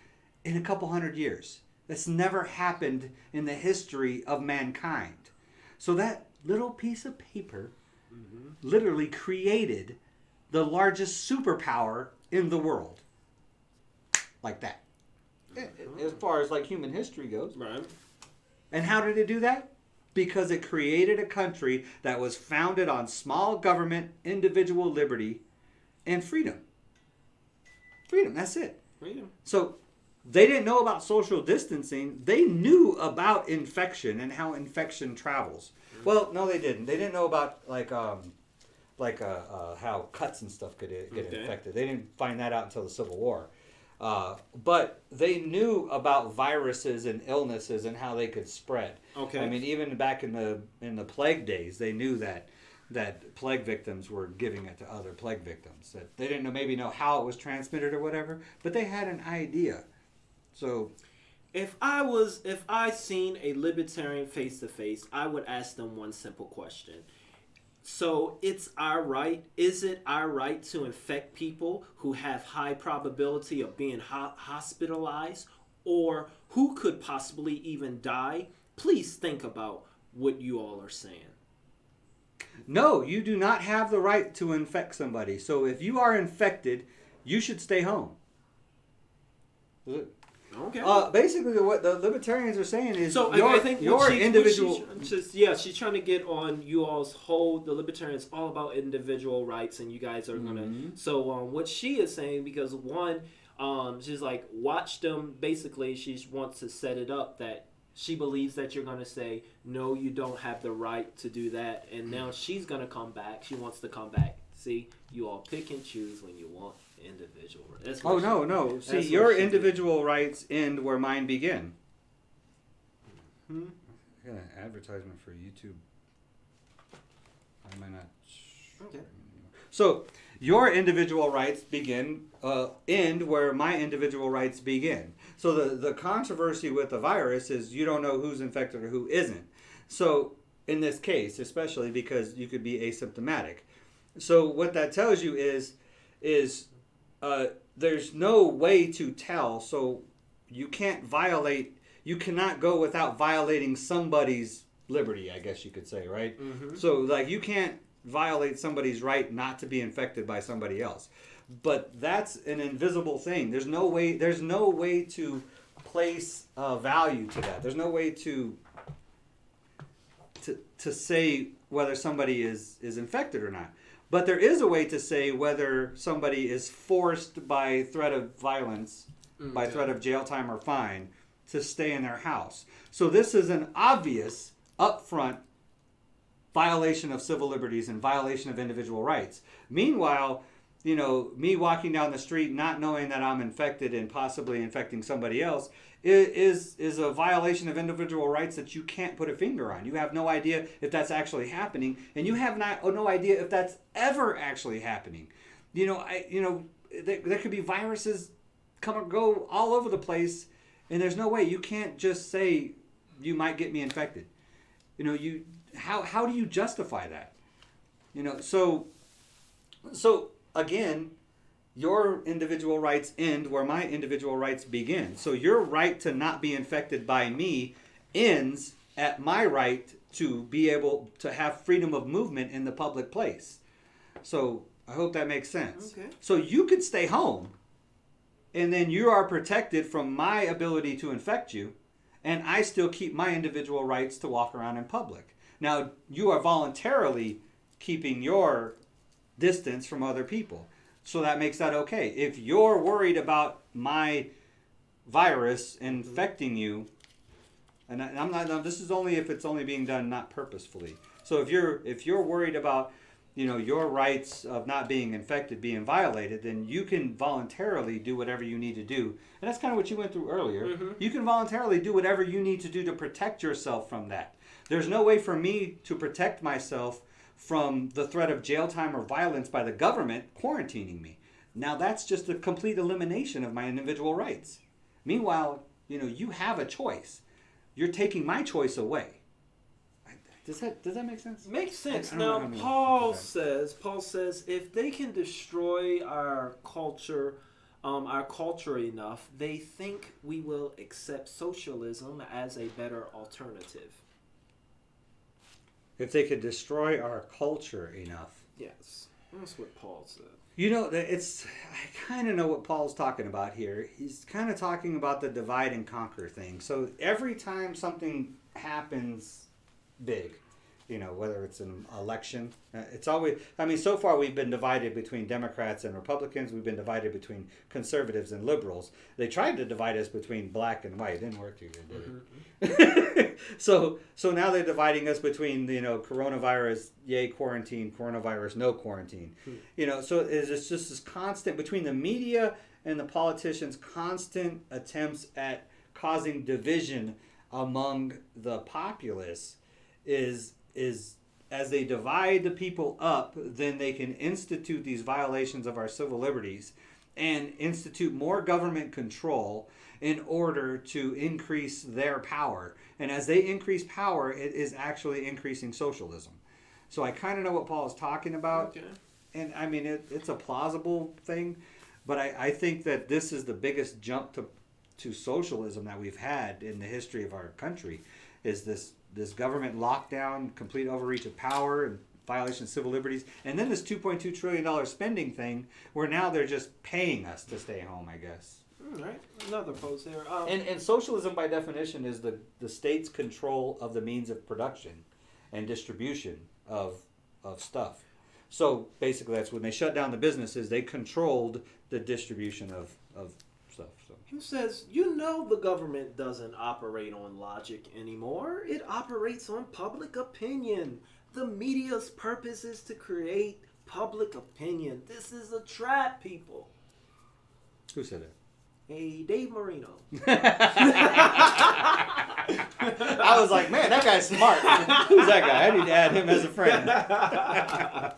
in a couple hundred years. That's never happened in the history of mankind. So that little piece of paper literally created the largest superpower in the world. Like that. As far as like human history goes. Right. And how did it do that? Because it created a country that was founded on small government, individual liberty, and freedom. Freedom, that's it. Freedom. So they didn't know about social distancing. They knew about infection and how infection travels. Well, no, they didn't. They didn't know about how cuts and stuff could get infected. They didn't find that out until the Civil War. But they knew about viruses and illnesses and how they could spread. Okay. I mean, even back in the plague days, they knew that plague victims were giving it to other plague victims. That they didn't know how it was transmitted or whatever, but they had an idea. So, if I seen a libertarian face to face, I would ask them one simple question. So is it our right to infect people who have high probability of being hospitalized or who could possibly even die? Please think about what you all are saying. No, you do not have the right to infect somebody. So if you are infected, you should stay home. Okay. Basically, what the libertarians are saying is, I think your individual. She's trying to get on you all's the libertarians all about individual rights, and you guys are gonna. So what she is saying, because one, she's like, watch them. Basically, she wants to set it up that she believes that you're gonna say no, you don't have the right to do that, and now she's gonna come back. She wants to come back. See, you all pick and choose when you want individual rights. No. See, your individual rights end where mine begin. I got an advertisement for YouTube. I might not. Okay. So, your individual rights end where my individual rights begin. So the controversy with the virus is you don't know who's infected or who isn't. So in this case, especially because you could be asymptomatic. So what that tells you is there's no way to tell. So you cannot go without violating somebody's liberty, I guess you could say, right? Mm-hmm. So like you can't violate somebody's right not to be infected by somebody else. But that's an invisible thing. There's no way to place a value to that. There's no way to say whether somebody is infected or not. But there is a way to say whether somebody is forced by threat of violence, by threat of jail time or fine, to stay in their house. So this is an obvious, upfront violation of civil liberties and violation of individual rights. Meanwhile, me walking down the street not knowing that I'm infected and possibly infecting somebody else is a violation of individual rights that you can't put a finger on. You have no idea if that's actually happening, and you have no idea if that's ever actually happening. There could be viruses come or go all over the place, and there's no way. You can't just say you might get me infected. How do you justify that? So again, your individual rights end where my individual rights begin. So your right to not be infected by me ends at my right to be able to have freedom of movement in the public place. So I hope that makes sense. Okay. So you could stay home, and then you are protected from my ability to infect you, and I still keep my individual rights to walk around in public. Now, you are voluntarily keeping your distance from other people. So that makes that okay. If you're worried about my virus infecting you, and I'm not. This is only if it's only being done not purposefully. So if you're worried about your rights of not being infected being violated, then you can voluntarily do whatever you need to do. And that's kind of what you went through earlier. Mm-hmm. You can voluntarily do whatever you need to do to protect yourself from that. There's no way for me to protect myself from the threat of jail time or violence by the government quarantining me. Now that's just a complete elimination of my individual rights. Meanwhile, you have a choice. You're taking my choice away. Does that make sense? Makes sense. I don't Now know Paul says if they can destroy our culture enough, they think we will accept socialism as a better alternative. If they could destroy our culture enough. Yes, that's what Paul said. I kind of know what Paul's talking about here. He's kind of talking about the divide and conquer thing. So every time something happens big, whether it's an election, it's always, so far we've been divided between Democrats and Republicans. We've been divided between conservatives and liberals. They tried to divide us between black and white. It didn't work too good, did it? So now they're dividing us between, coronavirus, yay quarantine, coronavirus, no quarantine. So it's just this constant, between the media and the politicians, constant attempts at causing division among the populace is as they divide the people up, then they can institute these violations of our civil liberties and institute more government control in order to increase their power. And as they increase power, it is actually increasing socialism. So I kind of know what Paul is talking about. Okay. And it's a plausible thing, but I think that this is the biggest jump to socialism that we've had in the history of our country, is this government lockdown, complete overreach of power, and violation of civil liberties. And then this $2.2 trillion spending thing, where now they're just paying us to stay home, I guess. All right, another post there. And socialism, by definition, is the state's control of the means of production and distribution of stuff. So basically, that's when they shut down the businesses, they controlled the distribution of stuff. So. He says, the government doesn't operate on logic anymore. It operates on public opinion. The media's purpose is to create public opinion. This is a trap, people. Who said it? Hey, Dave Marino. I was like, man, that guy's smart. Who's that guy? I need to add him as a friend. And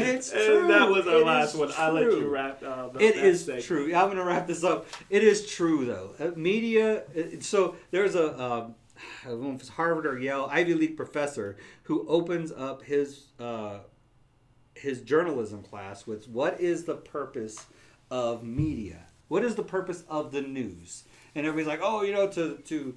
it's true. And that was our last one. True. I let you wrap. It is true. I'm going to wrap this up. It is true, though. Media. So there's a I don't know if it's Harvard or Yale Ivy League professor who opens up his journalism class with what is the purpose of media? What is the purpose of the news? And everybody's like, oh, you know, to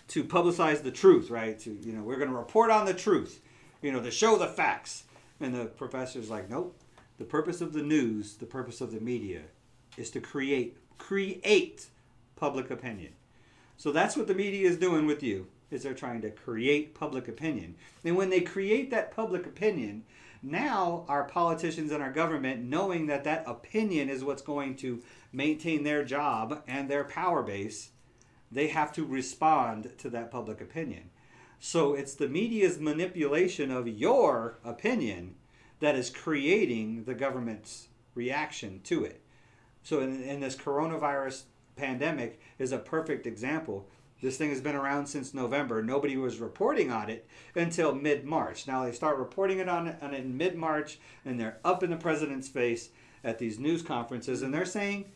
publicize the truth, right? We're going to report on the truth, to show the facts. And the professor's like, nope. The purpose of the news, the purpose of the media, is to create public opinion. So that's what the media is doing with you, is they're trying to create public opinion. And when they create that public opinion, now our politicians and our government, knowing that that opinion is what's going to maintain their job and their power base, they have to respond to that public opinion. So it's the media's manipulation of your opinion that is creating the government's reaction to it. So in this coronavirus pandemic is a perfect example. This thing has been around since November. Nobody was reporting on it until mid-March. Now they start reporting on it in mid-March, and they're up in the president's face at these news conferences, and they're saying,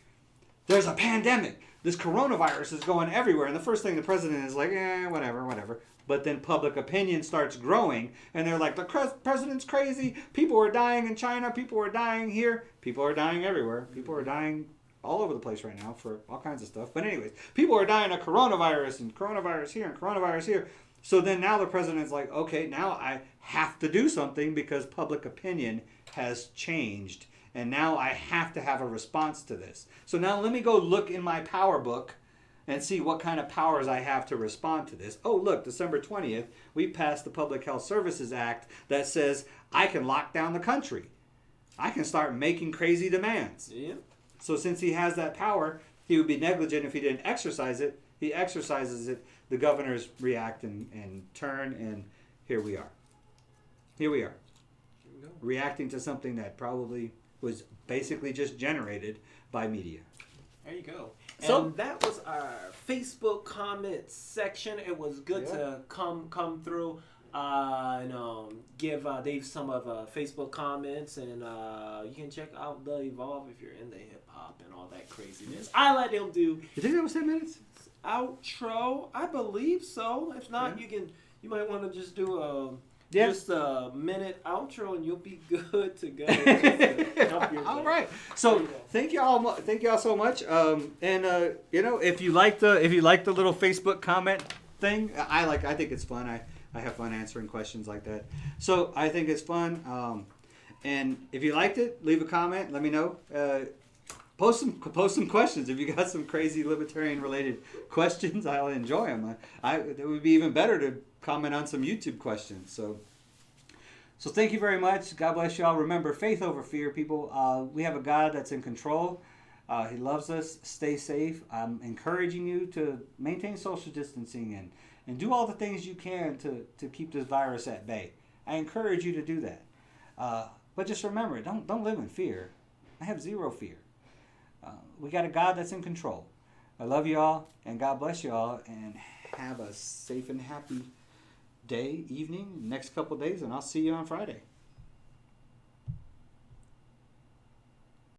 there's a pandemic. This coronavirus is going everywhere. And the first thing the president is like, whatever. But then public opinion starts growing, and they're like, the president's crazy. People are dying in China. People are dying here. People are dying everywhere. People are dying all over the place right now for all kinds of stuff. But anyways, people are dying of coronavirus and coronavirus here and coronavirus here. So then now the president's like, okay, now I have to do something because public opinion has changed. And now I have to have a response to this. So now let me go look in my power book and see what kind of powers I have to respond to this. Oh, look, December 20th, we passed the Public Health Services Act that says I can lock down the country. I can start making crazy demands. Yeah. So since he has that power, he would be negligent if he didn't exercise it. He exercises it. The governors react and turn, and here we are. Here we are. Reacting to something that probably was basically just generated by media. There you go. So and that was our Facebook comments section. It was good to come through and give Dave some of Facebook comments, and you can check out The Evolve if you're into hip hop and all that craziness. I let him do. You think that was 10 minutes? Outro, I believe so. If not, you might want to just do Yeah. just a minute outro, and you'll be good to go. Just to help your All day. right. So thank y'all so much. If you like the little Facebook comment thing, I think it's fun. I have fun answering questions like that. So I think it's fun. And if you liked it, leave a comment. Let me know. Post some questions. If you got some crazy libertarian related questions, I'll enjoy them. It would be even better to comment on some YouTube questions. So thank you very much. God bless y'all. Remember, faith over fear, people. We have a God that's in control. He loves us. Stay safe. I'm encouraging you to maintain social distancing and do all the things you can to keep this virus at bay. I encourage you to do that. But just remember, don't live in fear. I have zero fear. We got a God that's in control. I love y'all, and God bless y'all, and have a safe and happy day, evening, next couple days, and I'll see you on Friday.